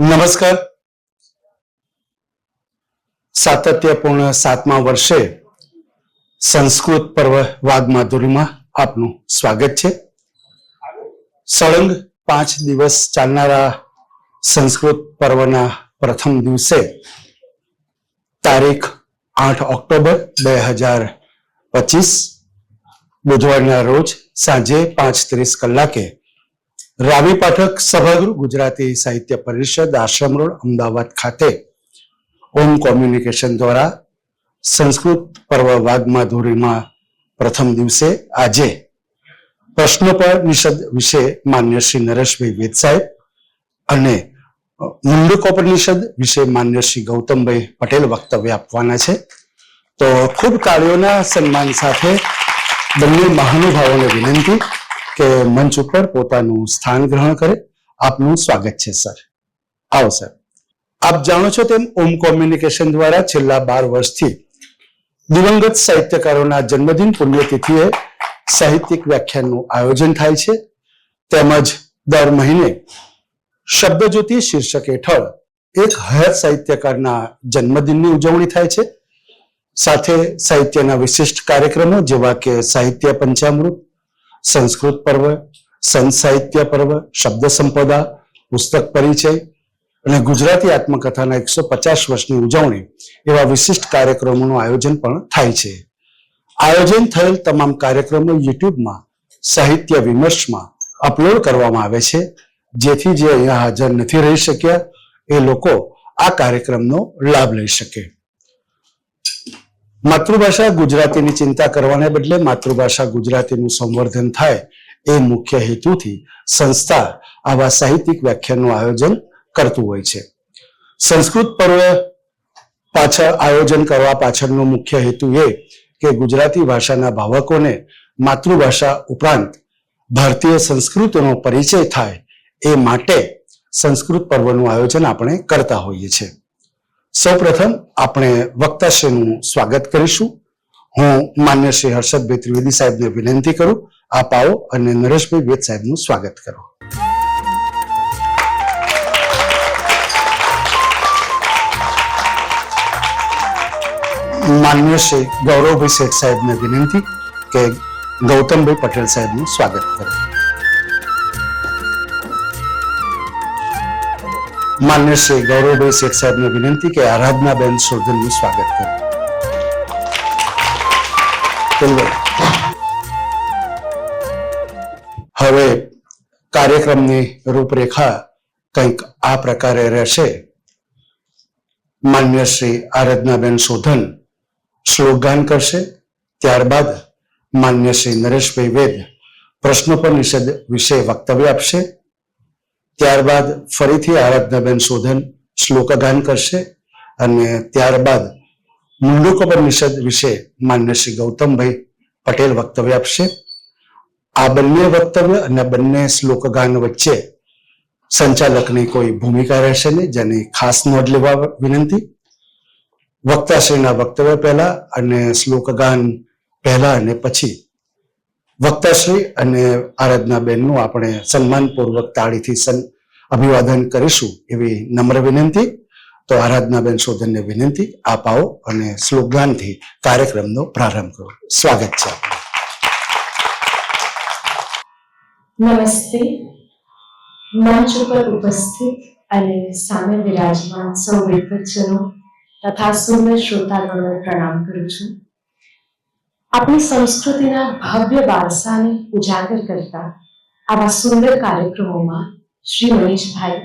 નમસ્કાર. સાતત્યપૂર્ણ 7મા વર્ષે સંસ્કૃત પર્વ વાગ્માધુરીમાં આપનું સ્વાગત છે. સળંગ 5 દિવસ ચાલનારા સંસ્કૃત પર્વના પ્રથમ દિવસે તારીખ 8 ઓક્ટોબર 2025 બુધવારના રોજ સાંજે 5:30 કલાકે રાવી પાઠક સભાગૃહ ગુજરાતી સાહિત્ય પરિષદ આશ્રમ રોડ અમદાવાદ ખાતે ઓમ કોમ્યુનિકેશન દ્વારા સંસ્કૃત પર્વ વાગ્માધુરીમાં પ્રથમ દિવસે આજે પ્રશ્નોપનિષદ વિશે માન્ય શ્રી નરેશભાઈ વેદ સાહેબ અને મુંડકોપનિષદ વિશે માન્ય શ્રી ગૌતમભાઈ પટેલ વક્તવ્ય આપવાના છે. તો ખૂબ તાળીઓના સન્માન સાથે બંને મહાનુભાવોને વિનંતી કે મંચ ઉપર પોતાનું સ્થાન ગ્રહણ કરે. આપનું સ્વાગત છે સર. આવો સર. આપ જાણો છો તેમ ઓમ કોમ્યુનિકેશન દ્વારા છેલ્લા 12 વર્ષથી દિવંગત સાહિત્યકારોના જન્મદિન પુણ્યતિથિએ સાહિત્યિક વ્યાખ્યાનનું આયોજન થાય છે. તેમજ દર મહિને શબ્દજ્યોતિ શીર્ષક હેઠળ એક હયાત સાહિત્યકારના જન્મદિનની ઉજવણી થાય છે. સાથે સાહિત્યના વિશિષ્ટ કાર્યક્રમો જેવા કે સાહિત્ય પંચામૃત, સંસ્કૃત પર્વ, સંત સાહિત્ય પર્વ, શબ્દ સંપદા, પુસ્તક પરિચય અને ગુજરાતી આત્મકથાના 150 વર્ષની ઉજવણી એવા વિશિષ્ટ કાર્યક્રમોનું આયોજન પણ થાય છે. આયોજન થયેલ તમામ કાર્યક્રમો યુટ્યુબમાં સાહિત્ય વિમર્શમાં અપલોડ કરવામાં આવે છે, જેથી જે અહીંયા હાજર નથી રહી શક્યા એ લોકો આ કાર્યક્રમનો લાભ લઈ શકે. માતૃભાષા ગુજરાતીની ચિંતા કરવાને બદલે માતૃભાષા ગુજરાતીનું સંવર્ધન થાય એ મુખ્ય હેતુથી સંસ્થા આવા સાહિત્યિક વ્યાખ્યાનનું આયોજન કરતું હોય છે. સંસ્કૃત પર્વ પાછળ આયોજન કરવા પાછળનો મુખ્ય હેતુ એ કે ગુજરાતી ભાષાના ભાવકોને માતૃભાષા ઉપરાંત ભારતીય સંસ્કૃતિનો પરિચય થાય એ માટે સંસ્કૃત પર્વનું આયોજન આપણે કરતા હોઈએ છીએ. સૌપ્રથમ આપણે વક્તાશ્રીનું સ્વાગત કરીશું. હું માન્ય શ્રી હર્ષદભાઈ ત્રિવેદી સાહેબને વિનંતી કરું, આપ આવો અને નરેશભાઈ વેદ સાહેબનું સ્વાગત કરો. માન્ય શ્રી ગૌરવભાઈ શેઠ સાહેબને વિનંતી કે ગૌતમભાઈ પટેલ સાહેબનું સ્વાગત કરો. માન્ય શ્રી ગૌરવભાઈ શેઠ સાહેબને વિનંતી કે આરાધનાબેન શોધનનું સ્વાગત કરો. હવે કાર્યક્રમની રૂપરેખા કંઈક આ પ્રકારે રહેશે. માન્ય શ્રી આરાધનાબેન શોધન શ્લોકગાન કરશે. ત્યારબાદ માન્ય શ્રી નરેશભાઈ વેદ પ્રશ્નોપનિષદ વિશે વક્તવ્ય આપશે. ત્યારબાદ ફરીથી આરાધનાબેન શોધન શ્લોકગાન કરશે અને ત્યારબાદ મુંડકોપનિષદ વિશે માન્ય શ્રી ગૌતમભાઈ પટેલ વક્તવ્ય આપશે. આ બંને વક્તવ્ય અને બંને શ્લોકગાન વચ્ચે સંચાલકની કોઈ ભૂમિકા રહેશે નહીં, જેની ખાસ નોંધ લેવા વિનંતી. વક્તાશ્રીના વક્તવ્ય પહેલા અને શ્લોકગાન પહેલા અને પછી વક્તાશ્રી અને આરાધનાબેનનું આપણે સન્માનપૂર્વક તાળીથી અભિવાદન કરીશું એવી નમ્ર વિનંતી. તો આરાધનાબેન શોધનને વિનંતી, આપ આવો અને શ્લોકગાનથી કાર્યક્રમનો પ્રારંભ કરો. સ્વાગત છે. નમસ્તે. મંચ ઉપર ઉપસ્થિત અને સામે વિરાજમાન સૌ વિદ્વજ્જનો તથા સુંદર શ્રોતાગણોને પ્રણામ કરું છું. આપણી સંસ્કૃતિના ભવ્ય વારસાને ઉજાગર કરતા આવા સુંદર કાર્યક્રમોમાં શ્રી મનીષભાઈ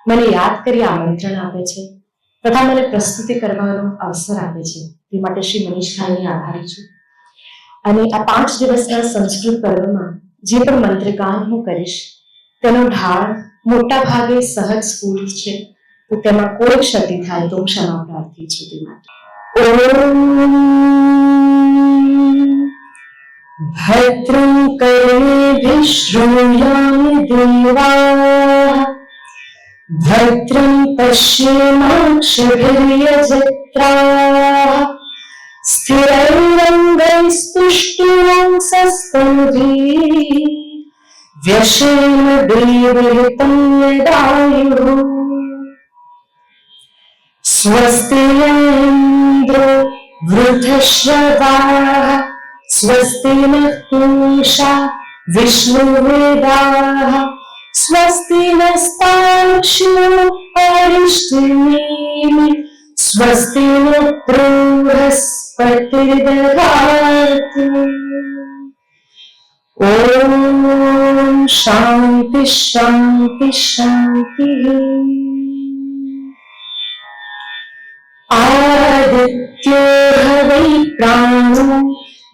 મને યાદ કરી આમંત્રણ આપે છે તથા મને પ્રસ્તુતિ કરવાનો અવસર આપે છે. તે માટે શ્રી મનીષભાઈની આભારી છું. અને આ 5 દિવસના સંસ્કૃત પર્વમાં જે પણ મંત્રગાન હું કરીશ તેનો ઢાળ મોટા ભાગે સહજ સ્ફૂર્ત છે, તો તેમાં કોઈ ક્ષતિ થાય તો ક્ષમા પ્રાર્થી છું. તે માટે ભદ્રં કર્ણેભિઃ શૃણ્યામિ દેવાઃ ભદ્રં પશ્યેમાક્ષભિર્યજત્રાઃ સ્થિરૈરङ्गैस्तुष्टुवंसस्तनूभिः व्यशेम देवहितं यदायुः. स्वस्ति न इन्द्रो वृद्धश्रवाः स्वस्ति नः पूषा विष्णुवेदाः स्वस्ति नस्तार्क्ष्यो अरिष्टनेमि स्वस्ति न बृहस्पतिर्दधातु। ॐ शान्ति शान्ति शान्तिः। आदित्यो वै प्राणो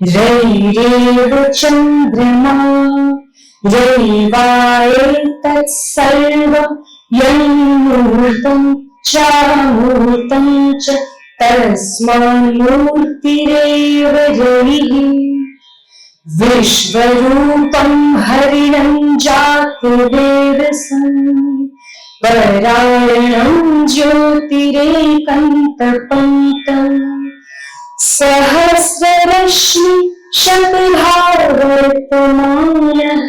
रैरेव चन्द्रमा रैवायेतत्सर्वं यन्मूर्तं चामूर्तं च तस्मान्मूर्तिरेव रविः। विश्वरूपं हरिणं जातवेदसं परायणं ज्योतिरेकन्तपन्तम् सहस्ररश्मि शतभावर्तमानः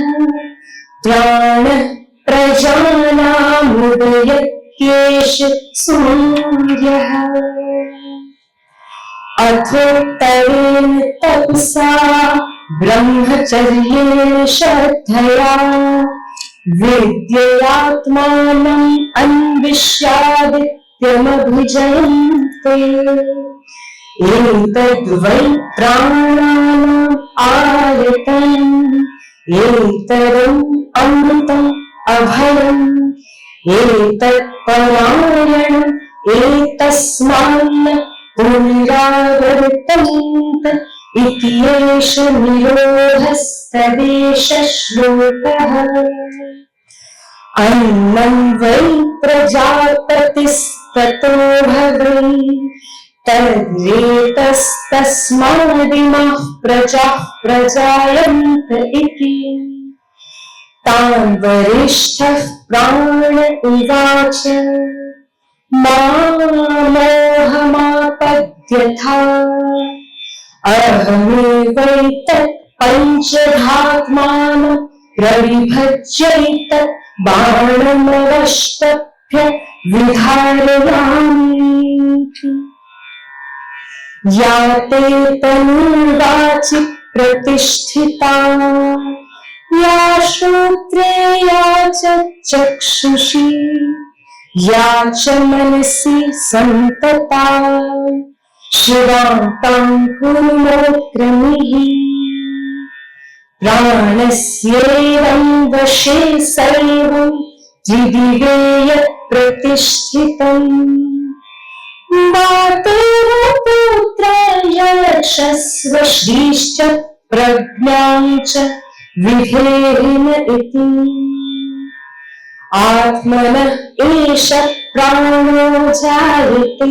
प्राणः प्रजानामुदयत्येष सूर्यः। अथोत्तरेण तपसा ब्रह्मचर्येण श्रद्धया विद्ययात्मानम् अन्विष्यादित्यमभिजयन्ते। एतद्वै प्राणानाम् आयतनम् एतदम् अमृतम् अभयम् एतत्परायणम् एतस्मान्न पुनरावर्तन्त इति एष निरोधस्तदेष श्लोकः। अन्नं वै प्रजापतिस्ततो भवै तद्रेतस्तस्मादिमः प्रजाः प्रजायन्त इति। तान् वरिष्ठः प्राण उवाच मामोहमापद्यथा अहमेवैतत् पञ्चधात्मानं प्रविभज्यैतत् बाणमवष्टभ्य विधारयामि। या ते तनुर्वाचि प्रतिष्ठिता या श्रोत्रे या च चक्षुषी या च मनसि सन्तता शिवां तां कुर्मोऽक्रमिः। प्राणस्येवं वशे सर्वं त्रिदिवे यत् प्रतिष्ठितम् मातुः पुत्र यशस्व श्रीश्च प्रज्ञां च विधेहिन इति। आत्मनः एष प्राणो जायते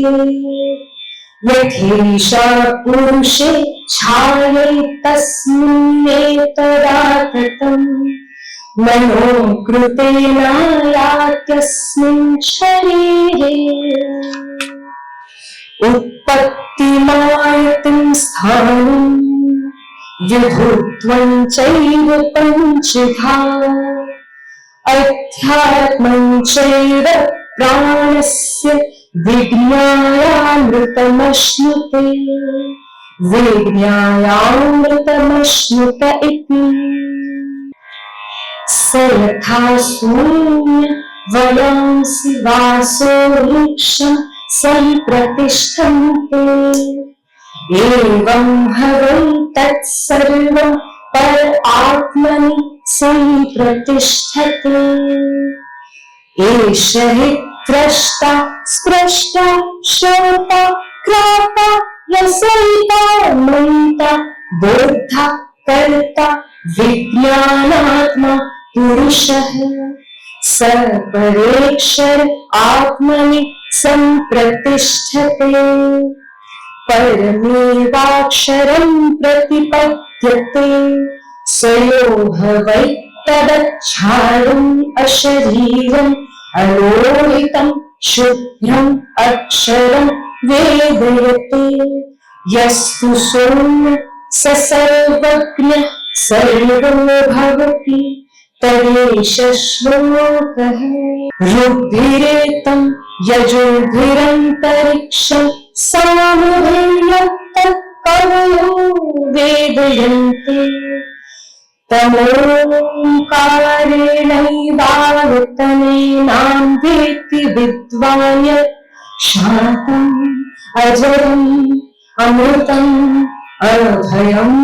यथेषा पुरुषे छायैतस्मिन्नेतदाततम् मनो कृतेनायात्यस्मिन् शरीरे। उत्पत्तिमायतिं स्थानं विभुत्वं चैव पञ्चधा अध्यात्मं चैव प्राणस्य विज्ञायामृतमश्नुते विज्ञायामृतमश्नुत इति। स यथा शून्य वयांसि वासो वृक्षं सम्प्रतिष्ठन्ते एवं हवै तत्सर्वं पर आत्मनि सम्प्रतिष्ठते। एष हि द्रष्टा स्पृष्टा श्रोता घ्राता रसयिता मन्ता बोद्धा कर्ता विज्ञानात्मा पुरुषः। स परेक्षर आत्मनि सम्प्रतिष्ठते परमेवाक्षरं प्रतिपद्यते। स यो वै तदच्छारुम् अशरीरम् अलोहितं शुभ्रम् अक्षरं वेदयते। यस्तु सौम्य स सर्वज्ञः सर्वो भवति तदेष श्लोकः। ऋग्भिरेतं यजुर्भिरन्तरिक्षं सामवेयं कवयो वेदयन्ति तमोङ्कारेणैवावृतनेनां वेत्ति विद्वान् यत् शान्तम् अजरम् अमृतम् अभयम्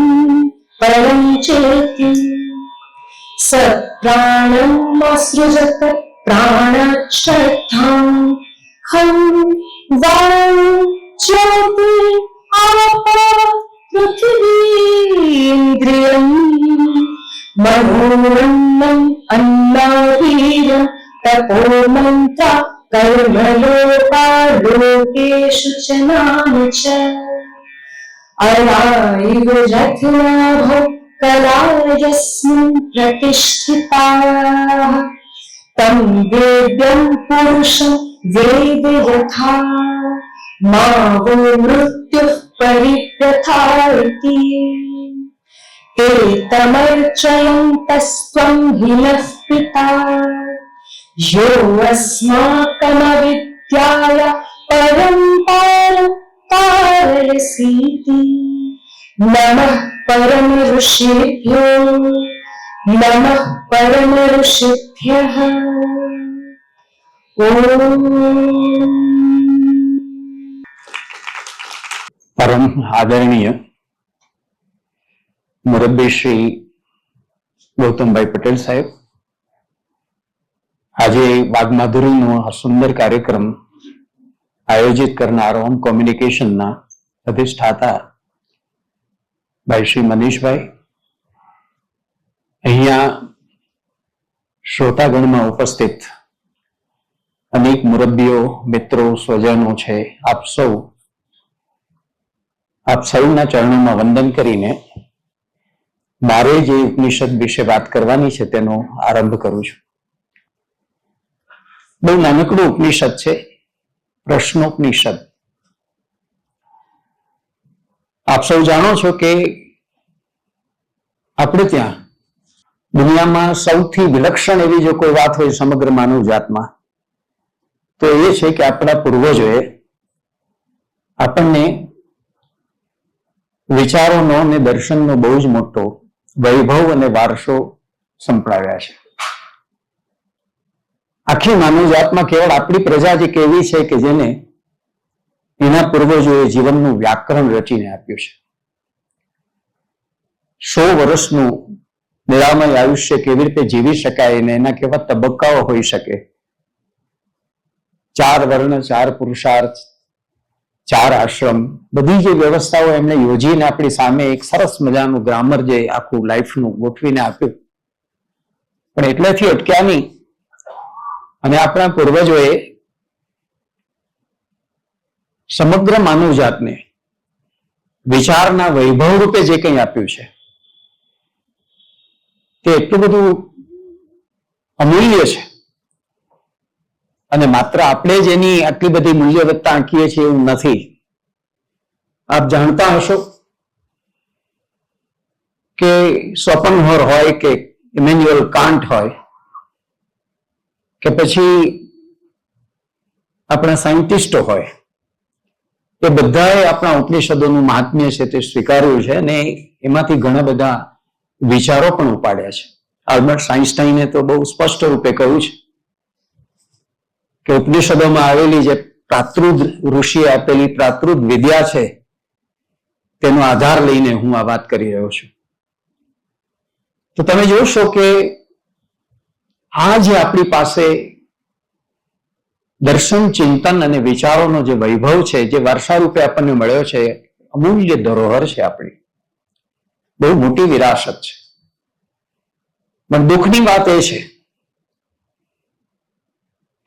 परं चेति स प्राणम् असृजत प्राणश्रद्धां खं वायु ज्योति आपः पृथिवीन्द्रियम् मनोरन्नम् अन्नादीरं तपो मन्त्रा कर्मलोका लोकेषु च नाम च अरायव रत्नाभो कलायस्मिन् प्रतिष्ठिताः तं वेद्यं पुरुषं वेद यथा मा वो मृत्युः परिव्यथा इति एतमर्चयन्तस्त्वं हि नः पिता यो अस्माकमविद्याय परं कारयसीति नमः परम ऋषिभ्यो नमः परम ऋषिभ्यः परम आदरणीय मुरब्बी श्री ગૌતમભાઈ પટેલ સાહેબ, આજે વાઘમાધુરીનો આ સુંદર કાર્યક્રમ આયોજિત કરનાર હોમ કોમ્યુનિકેશનના અધિષ્ઠાતા ભાઈ શ્રી મનીષભાઈ, અહીંયા શ્રોતાગણમાં ઉપસ્થિત અનેક મુરબ્બીઓ, મિત્રો, સ્વજનો છે, આપ સૌના ચરણોમાં વંદન કરીને મારે જે ઉપનિષદ વિશે વાત કરવાની છે તેનો આરંભ કરું છું. બહુ નાનકડું ઉપનિષદ છે, પ્રશ્નોપનિષદ. આપ સૌ જાણો છો કે આપણે ત્યાં દુનિયામાં સૌથી વિલક્ષણ એવી જો કોઈ વાત હોય સમગ્ર માનવ જાતમાં તો એ છે કે આપણા પૂર્વજોએ આપણને વિચારોનો અને દર્શનનો બહુ જ મોટો વૈભવ અને વારસો સંપડાવ્યા છે. આખી માનવ જાતમાં કેવળ આપણી પ્રજા જ એક એવી છે કે જેને એના પૂર્વજોએ જીવનનું વ્યાકરણ રચીને આપ્યું છે. 100 વર્ષનું નિરામય આયુષ્ય કેવી રીતે જીવી શકાય અને એના કેવા તબક્કાઓ હોઈ શકે, 4 વર્ણ, 4 પુરુષાર્થ, 4 આશ્રમ, બધી જે વ્યવસ્થાઓ એમણે યોજીને આપણી સામે એક સરસ મજાનું ગ્રામર જે આખું લાઈફનું ગોઠવીને આપ્યું. પણ એટલેથી અટક્યા નહીં અને આપણા પૂર્વજોએ સમગ્ર માનવ જાતને વિચારના વૈભવ રૂપે જે કંઈ આપ્યું છે તે એટલું બધું અમૂલ્ય છે અને માત્ર આપણે જ એની આટલી બધી મૂલ્યવત્તા આંકીએ છીએ એવું નથી. આપ જાણતા હશો કે શોપનહોર હોય કે ઇમેન્યુઅલ કાન્ટ હોય કે પછી આપણા સાયન્ટિસ્ટો હોય, એ બધાએ આપણા ઉપનિષદોનું મહાત્મ્ય છે તે સ્વીકાર્યું છે અને એમાંથી ઘણા બધા વિચારો પણ ઉપાડ્યા છે. આલ્બર્ટ આઇન્સ્ટાઈને તો બહુ સ્પષ્ટ રૂપે કહ્યું છે કે ઉપનિષદોમાં આવેલી જે પ્રાકૃત ઋષિએ આપેલી પ્રાકૃત વિદ્યા છે તેનો આધાર લઈને હું આ વાત કરી રહ્યો છું. તો તમે જોશો કે આ જે આપણી પાસે દર્શન, ચિંતન અને વિચારોનો જે વૈભવ છે, જે વારસા રૂપે આપણને મળ્યો છે, અમૂલ્ય ધરોહર છે આપણી, બહુ મોટી વિરાસત છે. પણ દુઃખની વાત એ છે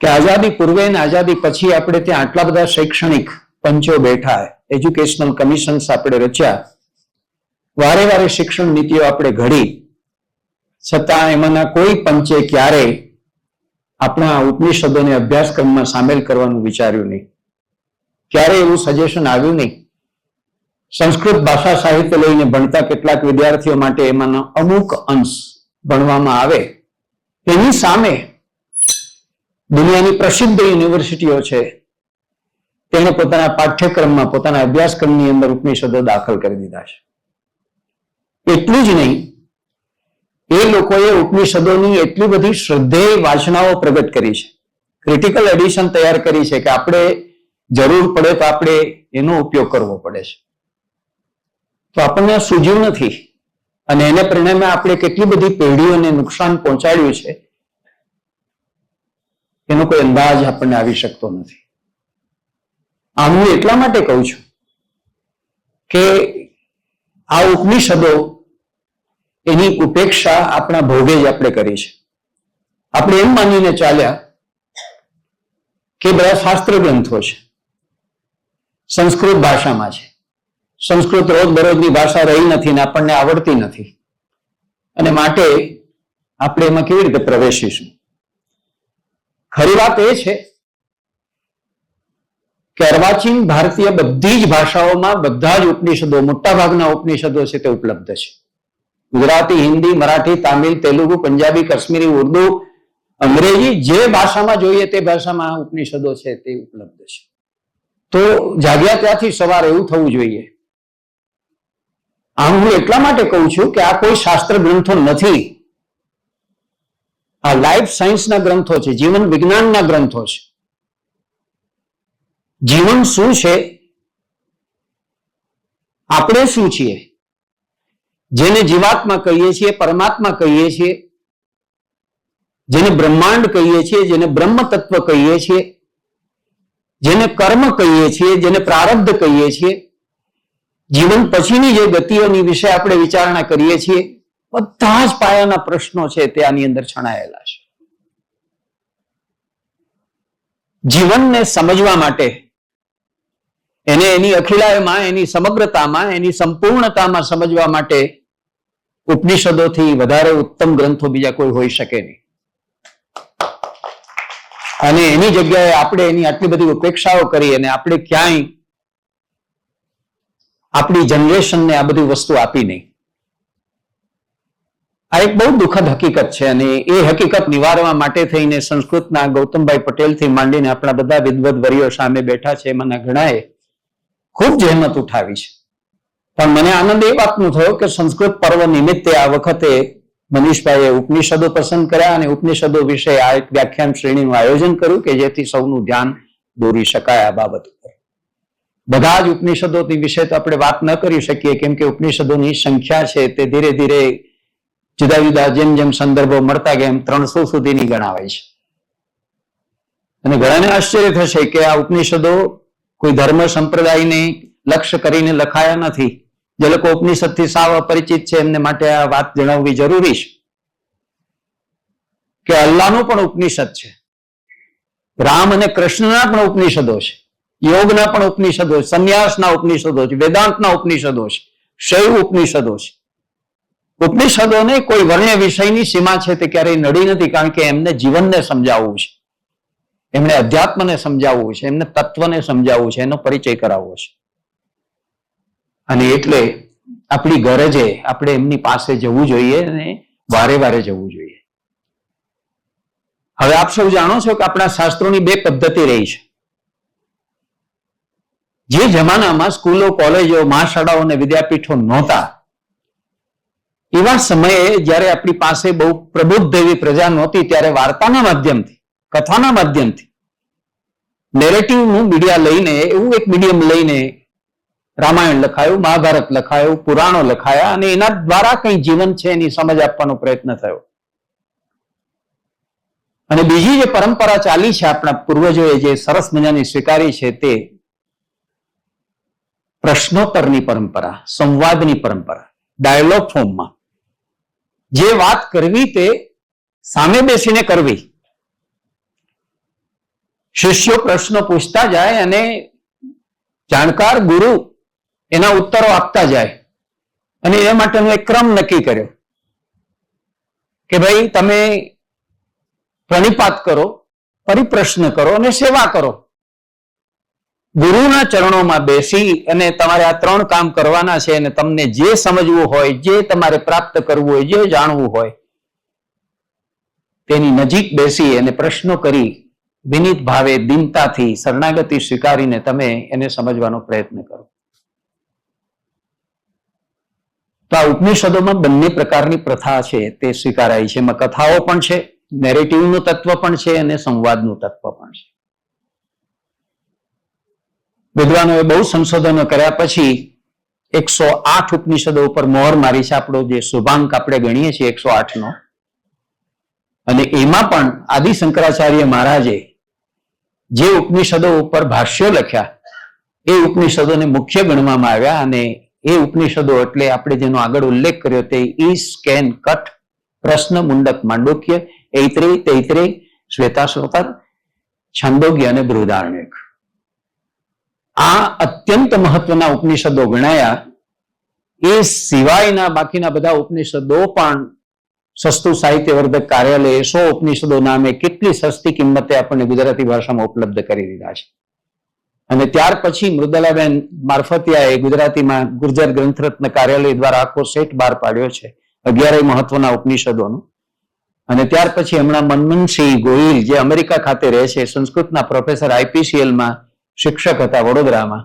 કે આઝાદી પૂર્વે અને આઝાદી પછી આપણે ત્યાં આટલા બધા શૈક્ષણિક પંચો બેઠા, એજ્યુકેશનલ કમિશન્સ આપણે રચ્યા, વારે વારે શિક્ષણ નીતિઓ આપણે ઘડી, છતાં એમાંના કોઈ પંચે ક્યારેય આપણા ઉપનિષદોને અભ્યાસક્રમમાં સામેલ કરવાનું વિચાર્યું નહીં. ક્યારે એવું સજેશન આવ્યું નહીં. સંસ્કૃત ભાષા સાહિત્ય લઈને ભણતા કેટલાક વિદ્યાર્થીઓ માટે એમાંનો અમુક અંશ ભણવામાં આવે, એની સામે દુનિયાની પ્રસિદ્ધ યુનિવર્સિટીઓ છે તેને પોતાના પાઠ્યક્રમમાં, પોતાના અભ્યાસક્રમની અંદર ઉપનિષદો દાખલ કરી દીધા છે. એટલું જ નહીં, એ લોકોએ ઉપનિષદોની એટલી બધી શ્રદ્ધેય વાચનાઓ પ્રગટ કરી છે, ક્રિટિકલ એડિશન તૈયાર કરી છે કે આપણે જરૂર પડે તો આપણે એનો ઉપયોગ કરવો પડે છે. તો આપણને સૂઝ્યું નથી અને એને પરિણામે આપણે કેટલી બધી પેઢીઓને નુકસાન પહોંચાડ્યું છે એનો કોઈ અંદાજ આપણને આવી શકતો નથી. આમ હું એટલા માટે કહું છું કે આ ઉપનિષદો એની ઉપેક્ષા આપણા ભોગે જ આપણે કરી છે. આપણે એમ માનીને ચાલ્યા કે બધા શાસ્ત્ર ગ્રંથો છે, સંસ્કૃત ભાષામાં છે, સંસ્કૃત રોજબરોજની ભાષા રહી નથી ને આપણને આવડતી નથી, અને માટે આપણે એમાં કેવી રીતે પ્રવેશીશું? ખરી વાત એ છે કે અર્વાચીન ભારતીય બધી જ ભાષાઓમાં બધા જ ઉપનિષદો, મોટા ભાગના ઉપનિષદો છે તે ઉપલબ્ધ છે. ગુજરાતી, હિન્દી, મરાઠી, તામિલ, તેલુગુ, પંજાબી, કાશ્મીરી, ઉર્દુ, અંગ્રેજી, જે ભાષામાં જોઈએ તે ભાષામાં ઉપનિષદો છે તે ઉપલબ્ધ છે. તો જાગ્યા ત્યાંથી સવારે એવું થવું જોઈએ. આમ હું એટલા માટે કહું છું કે આ કોઈ શાસ્ત્ર ગ્રંથો નથી, આ લાઈફ સાયન્સના ગ્રંથો છે, જીવન વિજ્ઞાનના ગ્રંથો છે. જીવન શું છે, આપણે શું છીએ, જેને જીવાત્મા કહીએ છીએ, પરમાત્મા કહીએ છીએ, જેને બ્રહ્માંડ કહીએ છીએ, જેને બ્રહ્મ તત્વ કહીએ છીએ, જેને કર્મ કહીએ છીએ, જેને પ્રારબ્ધ કહીએ છીએ, જીવન પછીની જે ગતિઓની વિશે આપણે વિચારણા કરીએ છીએ, બધા જ પાયાના પ્રશ્નો છે તે આની અંદર છણાયેલા છે. જીવનને સમજવા માટે, એને એની અખિલાયમાં, એની સમગ્રતામાં, એની સંપૂર્ણતામાં સમજવા માટે ઉપનિષદોથી વધારે ઉત્તમ ગ્રંથો બીજા કોઈ હોઈ શકે નહીં. અને એની જગ્યાએ આપણે એની આટલી બધી ઉપેક્ષાઓ કરી અને આપણે ક્યાંય આપણી જનરેશનને આ બધી વસ્તુ આપી નહીં. આ એક બહુ દુઃખદ હકીકત છે અને એ હકીકત નિવારવા માટે થઈને સંસ્કૃતના ગૌતમભાઈ પટેલથી માંડીને આપણા બધા વિદ્વદ્વરીઓ સામે બેઠા છે, એમાંના ઘણાએ ખૂબ જહેમત ઉઠાવી છે. પણ મને આનંદ એ વાતનો થયો કે સંસ્કૃત પર્વ નિમિત્તે આ વખતે મનીષભાઈએ ઉપનિષદો પસંદ કર્યા અને ઉપનિષદો વિશે આ એક વ્યાખ્યાન શ્રેણીનું આયોજન કર્યું કે જેથી સૌનું ધ્યાન દોરી શકાય આ બાબત ઉપર. બધા જ ઉપનિષદોની વિશે તો આપણે વાત ન કરી શકીએ, કેમ કે ઉપનિષદોની સંખ્યા છે તે ધીરે ધીરે જુદા જુદા જેમ જેમ સંદર્ભો મળતા ગયા એમ 300 સુધીની ગણાવાય છે. અને ઘણાને આશ્ચર્ય થશે કે આ ઉપનિષદો કોઈ ધર્મ સંપ્રદાયને લક્ષ્ય કરીને લખાયા નથી. જે લોકો ઉપનિષદથી સાવ અપરિચિત છે એમને માટે આ વાત જણાવવી જરૂરી છે કે અલ્લાહનો પણ ઉપનિષદ છે, રામ અને કૃષ્ણના પણ ઉપનિષદો છે, યોગના પણ ઉપનિષદો છે, સંન્યાસના ઉપનિષદો છે, વેદાંતના ઉપનિષદો છે, શૈવ ઉપનિષદો છે. ઉપનિષદોને કોઈ વર્ણ્ય વિષયની સીમા છે તે ક્યારેય નડી નથી, કારણ કે એમને જીવનને સમજાવવું છે, એમને અધ્યાત્મને સમજાવવું છે, એમને તત્વને સમજાવવું છે, એનો પરિચય કરાવવો છે. અને એટલે આપણી ગરજે આપણે એમની પાસે જવું જોઈએ અને વારે વારે જવું જોઈએ. હવે આપ સૌ જાણો છો કે આપણા શાસ્ત્રોની બે પદ્ધતિ રહી છે. જે જમાનામાં સ્કૂલો, કોલેજો, મહાશાળાઓ અને વિદ્યાપીઠો નહોતા એવા સમયે જ્યારે આપણી પાસે બહુ પ્રબુદ્ધ એવી પ્રજા નહોતી, ત્યારે વાર્તાના માધ્યમથી, કથાના માધ્યમથી, નેરેટિવનું મીડિયા લઈને, એવું એક મીડિયમ લઈને રામાયણ લખાયું, મહાભારત લખાયું, પુરાણો લખાયા અને એના દ્વારા કઈ જીવન છે એની સમજ આપવાનો પ્રયત્ન થયો. અને બીજી જે પરંપરા ચાલી છે આપણા પૂર્વજોએ જે સરસ મજાની સ્વીકારી છે તે પ્રશ્નોત્તરની પરંપરા, સંવાદની પરંપરા, ડાયલોગ ફોર્મમાં જે વાત કરવી તે સામે બેસીને કરવી. શિષ્યો પ્રશ્નો પૂછતા જાય અને જાણકાર ગુરુ એના ઉત્તરો આપતા જાય અને એ માટેનો એક ક્રમ નક્કી કર્યો કે ભાઈ તમે પ્રણિપાત કરો, પરિપ્રશ્ન કરો અને સેવા કરો. ગુરુના ચરણોમાં બેસી અને તમારે આ 3 કામ કરવાના છે અને તમને જે સમજવું હોય, જે તમારે પ્રાપ્ત કરવું હોય, જે જાણવું હોય તેની નજીક બેસી અને પ્રશ્નો કરી વિનીત ભાવે, દીનતાથી, શરણાગતિ સ્વીકારીને તમે એને સમજવાનો પ્રયત્ન કરો. તો આ ઉપનિષદોમાં બંને પ્રકારની પ્રથા છે તે સ્વીકારાય છે. એમાં કથાઓ પણ છે, નેરેટિવનું તત્વ પણ છે અને સંવાદનું તત્વ પણ છે. વિદ્વાનોએ બહુ સંશોધનો કર્યા પછી 108 ઉપનિષદો ઉપર મોહર મારી છે. આપણો જે શુભાંક આપણે ગણીએ છીએ 108 નો, અને એમાં પણ આદિ શંકરાચાર્ય મહારાજે જે ઉપનિષદો ઉપર ભાષ્યો લખ્યા એ ઉપનિષદોને મુખ્ય ગણવામાં આવ્યા. અને એ ઉપનિષદો એટલે આપણે જેનો આગળ ઉલ્લેખ કર્યો તે ઈશ, કેન, કઠ, પ્રશ્ન, મુંડક, માંડુક્ય, ઐત્રેય, તૈત્રેય, શ્વેતાશ્વતર, છાંદોગ્ય અને બૃહદારણ્યક. આ અત્યંત મહત્વના ઉપનિષદો ગણાયા. એ સિવાયના બાકીના બધા ઉપનિષદો પણ સસ્તું સાહિત્યવર્ધક કાર્યાલય 100 ઉપનિષદો નામે કેટલી સસ્તી કિંમતે આપણને ગુજરાતી ભાષામાં ઉપલબ્ધ કરી દીધા છે. અને ત્યાર પછી મૃદલાબેન મારફતિયાએ ગુજરાતીમાં ગુર્જર ગ્રંથરત્ન કાર્યાલય દ્વારા આખો સેટ બહાર પાડ્યો છે 11 મહત્વના ઉપનિષદોનો. અને ત્યાર પછી હમણાં મનમોહનસિંહ ગોહિલ, જે અમેરિકા ખાતે રહે છે, સંસ્કૃતના પ્રોફેસર, IPCL-માં શિક્ષક હતા વડોદરામાં,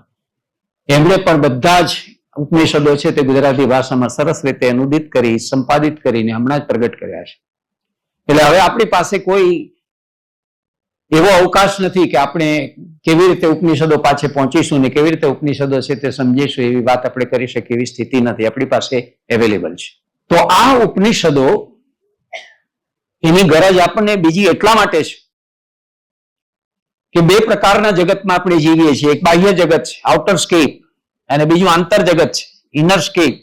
એમણે પણ બધા જ ઉપનિષદો છે તે ગુજરાતી ભાષામાં સરસ રીતે અનુદિત કરી, સંપાદિત કરીને હમણાં જ પ્રગટ કર્યા છે. એટલે હવે આપણી પાસે કોઈ એવો અવકાશ નથી કે આપણે કેવી રીતે ઉપનિષદો પાછે પહોંચીશું ને કેવી રીતે ઉપનિષદો છે તે સમજીશું, એવી વાત આપણે કરી શકીએ એવી સ્થિતિ નથી. આપણી પાસે અવેલેબલ છે. તો આ ઉપનિષદો એની ગરજ આપણને બીજી એટલા માટે છે કે બે પ્રકારના જગતમાં આપણે જીવીએ છીએ. એક બાહ્ય જગત છે, આઉટર સ્કેપ, અને બીજું આંતર જગત છે, ઇનર સ્કેપ.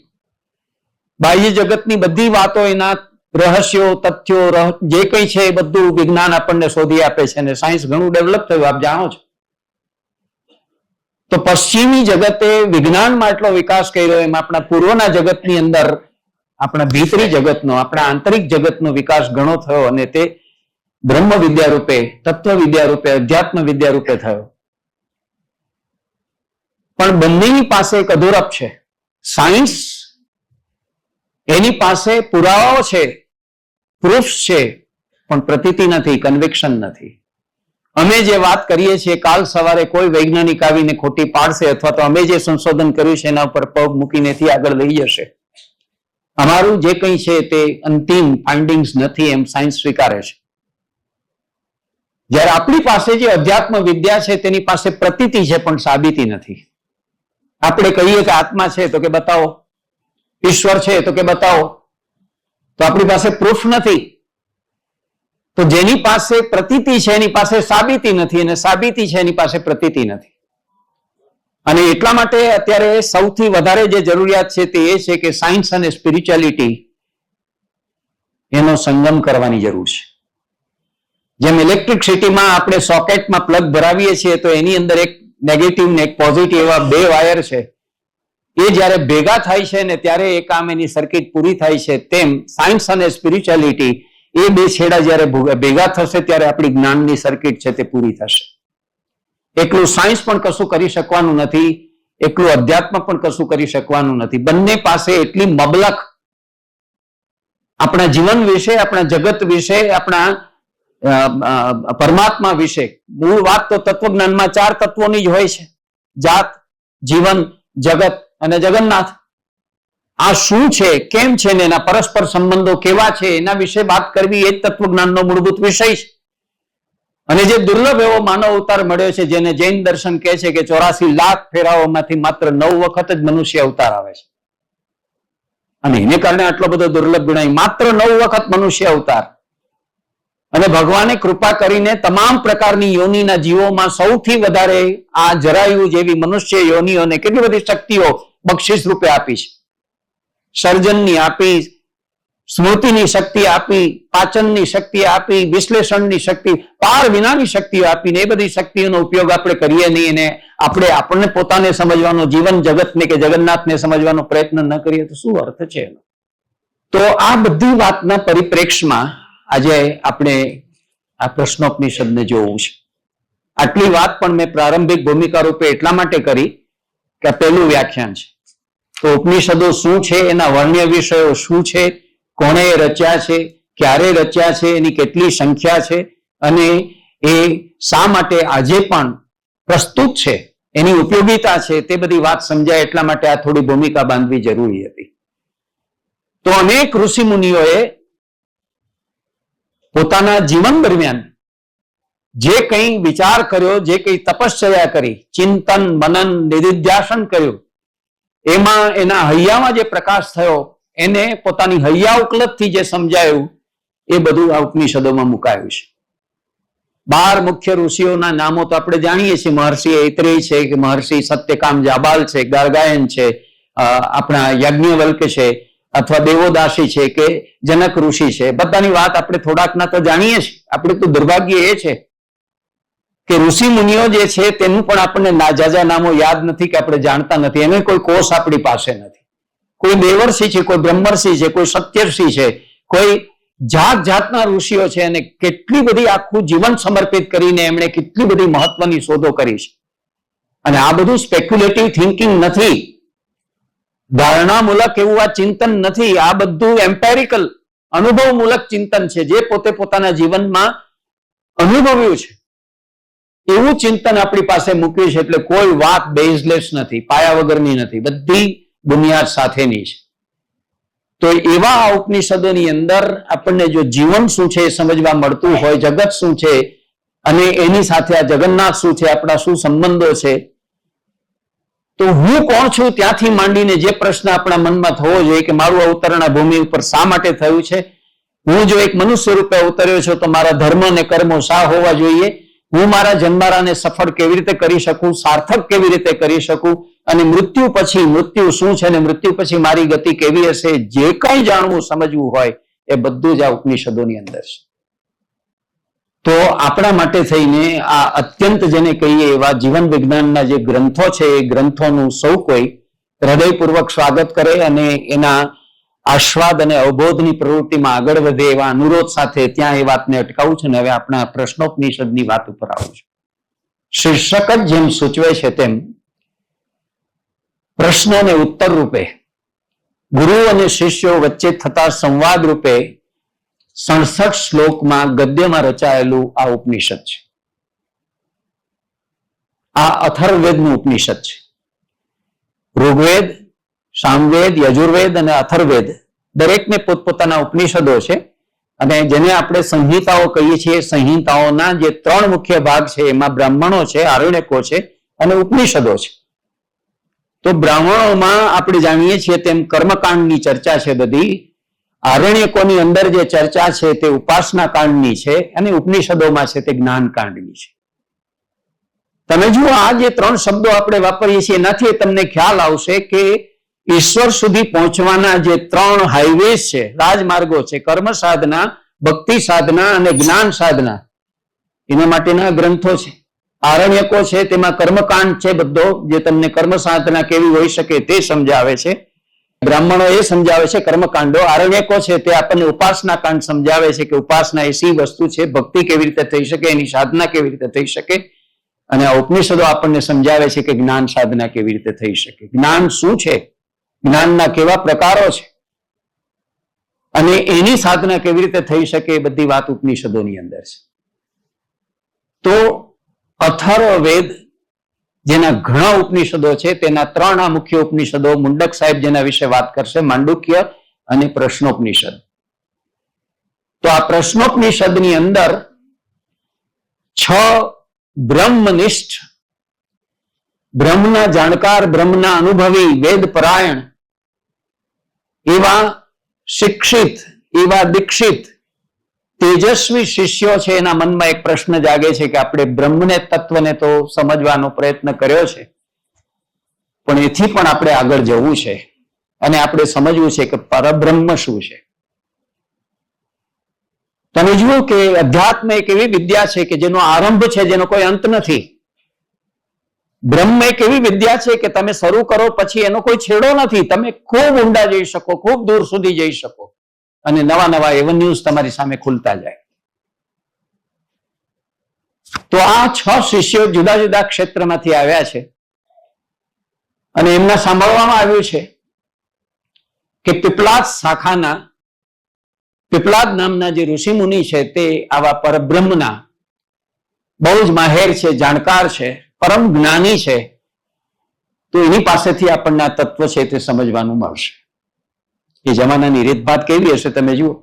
બાહ્ય જગતની બધી વાતો, એના રહસ્યો, તથ્યો, જે કંઈ છે એ બધું વિજ્ઞાન આપણને શોધી આપે છે અને સાયન્સ ઘણું ડેવલપ થયું, આપ જાણો છો. તો પશ્ચિમી જગતે વિજ્ઞાનમાં એટલો વિકાસ કર્યો, એમાં આપણા પૂર્વના જગતની અંદર આપણા ભીતરી જગતનો, આપણા આંતરિક જગતનો વિકાસ ઘણો થયો અને તે બ્રહ્મ વિદ્યા રૂપે, તત્વ વિદ્યા રૂપે, અધ્યાત્મ વિદ્યા રૂપે થયો. પણ બંનેની પાસે એક અધૂરપ છે. સાયન્સ એની પાસે પુરાવાઓ છે, પ્રૂફ છે, પણ પ્રતીતિ નથી, કન્વિક્શન નથી. અમે જે વાત કરીએ છીએ કાલ સવારે કોઈ વૈજ્ઞાનિક આવીને ખોટી પાડશે, અથવા તો અમે જે સંશોધન કર્યું છે એના ઉપર પગ મૂકીનેથી આગળ લઈ જશે. અમારું જે કંઈ છે તે અંતિમ ફાઇન્ડિંગ્સ નથી એમ સાયન્સ સ્વીકારે છે. જ્યારે આપણી પાસે જે અધ્યાત્મ વિદ્યા છે તેની પાસે પ્રતીતિ છે પણ સાબિતી નથી. આપણે કહીએ કે આત્મા છે તો કે બતાવો, ઈશ્વર છે તો કે બતાવો, તો આપણી પાસે પ્રૂફ નથી. તો જેની પાસે પ્રતીતિ છે એની પાસે સાબિતી નથી, અને સાબિતી છે એની પાસે પ્રતીતિ નથી. અને એટલા માટે અત્યારે સૌથી વધારે જે જરૂરિયાત છે તે એ છે કે સાયન્સ અને સ્પિરિચ્યુઆલિટી એનો સંગમ કરવાની જરૂર છે. જેમ ઇલેક્ટ્રિસિટીમાં આપણે સોકેટમાં પ્લગ ભરાવીએ છીએ તો એની અંદર એક નેગેટિવ ને એક પોઝિટિવ એવા બે વાયર છે, એ જ્યારે ભેગા થાય છે ને ત્યારે એ કામ એની સર્કિટ પૂરી થાય છે. તેમ સાયન્સ અને સ્પિરિચ્યુઆલિટી એ બે છેડા જ્યારે ભેગા થશે ત્યારે આપણી જ્ઞાનની સર્કિટ છે તે પૂરી થશે. એકલું સાયન્સ પણ કશું કરી શકવાનું નથી, એકલું અધ્યાત્મ પણ કશું કરી શકવાનું નથી. બંને પાસે એટલી મબલખ આપણા જીવન વિશે, આપણા જગત વિશે, આપણા પરમાત્મા વિશે. મૂળ વાત તો તત્વજ્ઞાનમાં 4 તત્વોની જ હોય છે: જાત, જીવન, જગત અને જગન્નાથ. આ શું છે, કેમ છે ને એના પરસ્પર સંબંધો કેવા છે એના વિશે વાત કરવી એ જ તત્વજ્ઞાનનો મૂળભૂત વિષય છે. અને જે દુર્લભ એવો માનવ અવતાર મળ્યો છે, જેને જૈન દર્શન કહે છે કે 84 લાખ ફેરાઓમાંથી માત્ર 9 વખત જ મનુષ્ય અવતાર આવે છે, અને એને કારણે આટલો બધો દુર્લભ ગણાય. માત્ર 9 વખત મનુષ્ય અવતાર. અને ભગવાને કૃપા કરીને તમામ પ્રકારની યોનિના જીવોમાં સૌથી વધારે આ જરાયુ જેવી મનુષ્ય યોનિઓને કેટલી બધી શક્તિઓ બક્ષિસ રૂપે આપી છે. સર્જનની આપી, સ્મૃતિની શક્તિ આપી, પાચનની શક્તિ આપી, વિશ્લેષણની શક્તિ, પાર વિનાની શક્તિઓ આપીને એ બધી શક્તિઓનો ઉપયોગ આપણે કરીએ નહીં, અને આપણને પોતાને સમજવાનો, જીવન જગતને કે જગન્નાથને સમજવાનો પ્રયત્ન ન કરીએ તો શું અર્થ છે એનો? તો આ બધી વાતના પરિપ્રેક્ષમાં આજે આપણે આ પ્રશ્નોપનિષદને જોવું છે. આટલી વાત પણ મેં પ્રારંભિક ભૂમિકા રૂપે એટલા માટે કરી કે આ પહેલું વ્યાખ્યાન છે. તો ઉપનિષદો શું છે, એના વર્ણ્ય વિષયો શું છે, કોણે રચ્યા છે, ક્યારે રચ્યા છે, એની કેટલી સંખ્યા છે, અને એ શા માટે આજે પણ પ્રસ્તુત છે, એની ઉપયોગિતા છે, તે બધી વાત સમજાય એટલા માટે આ થોડી ભૂમિકા બાંધવી જરૂરી હતી. તો અનેક ઋષિ મુનિઓએ પોતાના જીવન દરમિયાન જે કંઈ વિચાર કર્યો, જે કંઈ તપશ્ચર્યા કરી, ચિંતન મનન નિધિધ્યાસન કર્યું, એમાં એના હૈયામાં જે પ્રકાશ થયો, એને પોતાની હૈયા ઉકલતથી જે સમજાયું, એ બધું આ ઉપનિષદોમાં મુકાયું છે. 12 મુખ્ય ઋષિઓના નામો તો આપણે જાણીએ છીએ. મહર્ષિ ઐત્રેય છે, કે મહર્ષિ સત્યકામ જાબાલ છે, ગાર્ગાયન છે, આપણા યાજ્ઞવલ્ક છે, અથવા દેવોદાસી છે, કે જનક ઋષિ છે. બધાની વાત આપણે થોડાકના તો જાણીએ છીએ. આપણે તો દુર્ભાગ્ય એ છે કે ઋષિ મુનિઓ જે છે તેનું પણ આપણને નાજાજા નામો યાદ નથી, કે આપણે જાણતા નથી. એને કોઈ કોષ આપણી પાસે નથી. કોઈ દેવર્ષિ છે, કોઈ બ્રહ્મર્ષિ છે, કોઈ સત્યર્ષિ છે, કોઈ જાત જાતના ઋષિઓ છે, અને કેટલી બધી આખું જીવન સમર્પિત કરીને એમણે કેટલી બધી મહત્વની શોધો કરી છે. અને આ બધું સ્પેક્યુલેટિવ થિંકિંગ નથી, ધારણામૂલક એવું આ ચિંતન નથી. આ બધું એમ્પેરિકલ અનુભવમૂલક ચિંતન છે, જે પોતે પોતાના જીવનમાં અનુભવ્યું છે એવું ચિંતન આપણી પાસે મૂક્યું છે. એટલે કોઈ વાત બેઝલેસ નથી, પાયા વગરની નથી, બધી બુનિયાદ સાથેની છે. તો એવા આ ઉપનિષદોની અંદર આપણને જો જીવન શું છે એ સમજવા મળતું હોય, જગત શું છે અને એની સાથે આ જગન્નાથ શું છે, આપણા શું સંબંધો છે, તો હું કોણ છું ત્યાંથી માંડીને જે પ્રશ્ન આપણા મનમાં થવો જોઈએ કે મારું અવતરણ આ ભૂમિ ઉપર શા માટે થયું છે, હું જો એક મનુષ્ય રૂપે અવતર્યો છું તો મારા ધર્મ અને કર્મો શા હોવા જોઈએ, હું મારા જન્મારાને સફળ કેવી રીતે કરી શકું, સાર્થક કેવી રીતે કરી શકું, અને મૃત્યુ પછી મૃત્યુ શું છે અને મૃત્યુ પછી મારી ગતિ કેવી હશે, જે કંઈ જાણવું સમજવું હોય એ બધું જ આ ઉપનિષદોની અંદર છે. તો આપણા માટે થઈને આ અત્યંત જેને કહીએ એવા જીવન વિજ્ઞાનના જે ગ્રંથો છે એ ગ્રંથોનું સૌ કોઈ હૃદયપૂર્વક સ્વાગત કરે અને એના આસ્વાદ અને અવબોધની પ્રવૃત્તિમાં આગળ વધે એવા અનુરોધ સાથે ત્યાં એ વાતને અટકાવું છું. અને હવે આપણા પ્રશ્નોપનિષદની વાત ઉપર આવું છું. શીર્ષક જ જેમ સૂચવે છે તેમ પ્રશ્ન અને ઉત્તર રૂપે ગુરુ અને શિષ્યો વચ્ચે થતા સંવાદ રૂપે 67 શ્લોકમાં ગદ્યમાં રચાયેલું આ ઉપનિષદ છે. આ અથર્વવેદનું ઉપનિષદ છે. ઋગ્વેદ, સામવેદ, યજુર્વેદ અને અથર્વવેદ દરેકને પોતપોતાના ઉપનિષદો છે. અને જેને આપણે સંહિતાઓ કહીએ છીએ, સંહિતાઓના જે 3 મુખ્ય ભાગ છે એમાં બ્રાહ્મણો છે, આરણ્યકો છે અને ઉપનિષદો છે. તો બ્રાહ્મણોમાં આપણે જાણીએ છીએ તેમ કર્મકાંડની ચર્ચા છે બધી. આરણ્યકોની અંદર જે ચર્ચા છે તે ઉપાસના કાંડની છે, અને ઉપનિષદોમાં છે તે જ્ઞાનકાંડની છે. તમે જુઓ, આ જે 3 શબ્દો આપણે વાપરીએ છીએ એનાથી તમને ખ્યાલ આવશે કે ઈશ્વર સુધી પહોંચવાના જે 3 હાઈવેઝ છે, રાજમાર્ગો છે, કર્મ સાધના, ભક્તિ સાધના અને જ્ઞાન સાધના, એના માટેના ગ્રંથો છે. આરણ્યકો છે તેમાં કર્મકાંડ છે બધો, જે તમને કર્મ સાધના કેવી હોઈ શકે તે સમજાવે છે. બ્રાહ્મણો એ સમજાવે છે કર્મકાંડો. આરણ્યકો છે તે આપણને ઉપાસના કાંડ સમજાવે છે કે ઉપાસના એસી વસ્તુ છે, ભક્તિ કેવી રીતે થઈ શકે, એની સાધના કેવી રીતે થઈ શકે. અને આ ઉપનિષદો આપણને સમજાવે છે કે જ્ઞાન સાધના કેવી રીતે થઈ શકે, જ્ઞાન શું છે, જ્ઞાનના કેવા પ્રકારો છે અને એની સાધના કેવી રીતે થઈ શકે, એ બધી વાત ઉપનિષદોની અંદર છે. તો અથર્વવેદ જેના ઘણા ઉપનિષદો છે તેના 3 આ મુખ્ય ઉપનિષદો, મુંડક સાહેબ જેના વિશે વાત કરશે, માંડુક્ય અને પ્રશ્નોપનિષદ. તો આ પ્રશ્નોપનિષદની અંદર 6 બ્રહ્મનિષ્ઠ, બ્રહ્મના જાણકાર, બ્રહ્મના અનુભવી, વેદ પરાયણ એવા શિક્ષિત, એવા દીક્ષિત, તેજસ્વી શિષ્યો છે. એના મનમાં એક પ્રશ્ન જાગે છે કે આપણે બ્રહ્મને તત્વને તો સમજવાનો પ્રયત્ન કર્યો છે, પણ એથી પણ આપણે આગળ જવું છે અને આપણે સમજવું છે કે પરબ્રહ્મ શું છે. તમે જુઓ કે અધ્યાત્મ એક એવી વિદ્યા છે કે જેનો આરંભ છે, જેનો કોઈ અંત નથી. બ્રહ્મ એક એવી વિદ્યા છે કે તમે શરૂ કરો પછી એનો કોઈ છેડો નથી. તમે ખૂબ ઊંડા જઈ શકો, ખૂબ દૂર સુધી જઈ શકો અને નવા નવા એવન્યુઝ તમારી સામે ખુલતા જાય. તો આ 6 શિષ્યો જુદા જુદા ક્ષેત્રમાંથી આવ્યા છે અને એમના સાંભળવામાં આવ્યું છે કે પીપલાદ શાખાના, પીપલાદ નામના જે ઋષિ મુનિ છે તે આવા પરબ્રહ્મના બહુ જ માહેર છે, જાણકાર છે, પરમ જ્ઞાની છે, તો એની પાસેથી આપણને આ તત્વ છે તે સમજવાનું મળશે. એ જમાનાની રીતભાત કેવી હશે તમે જુઓ.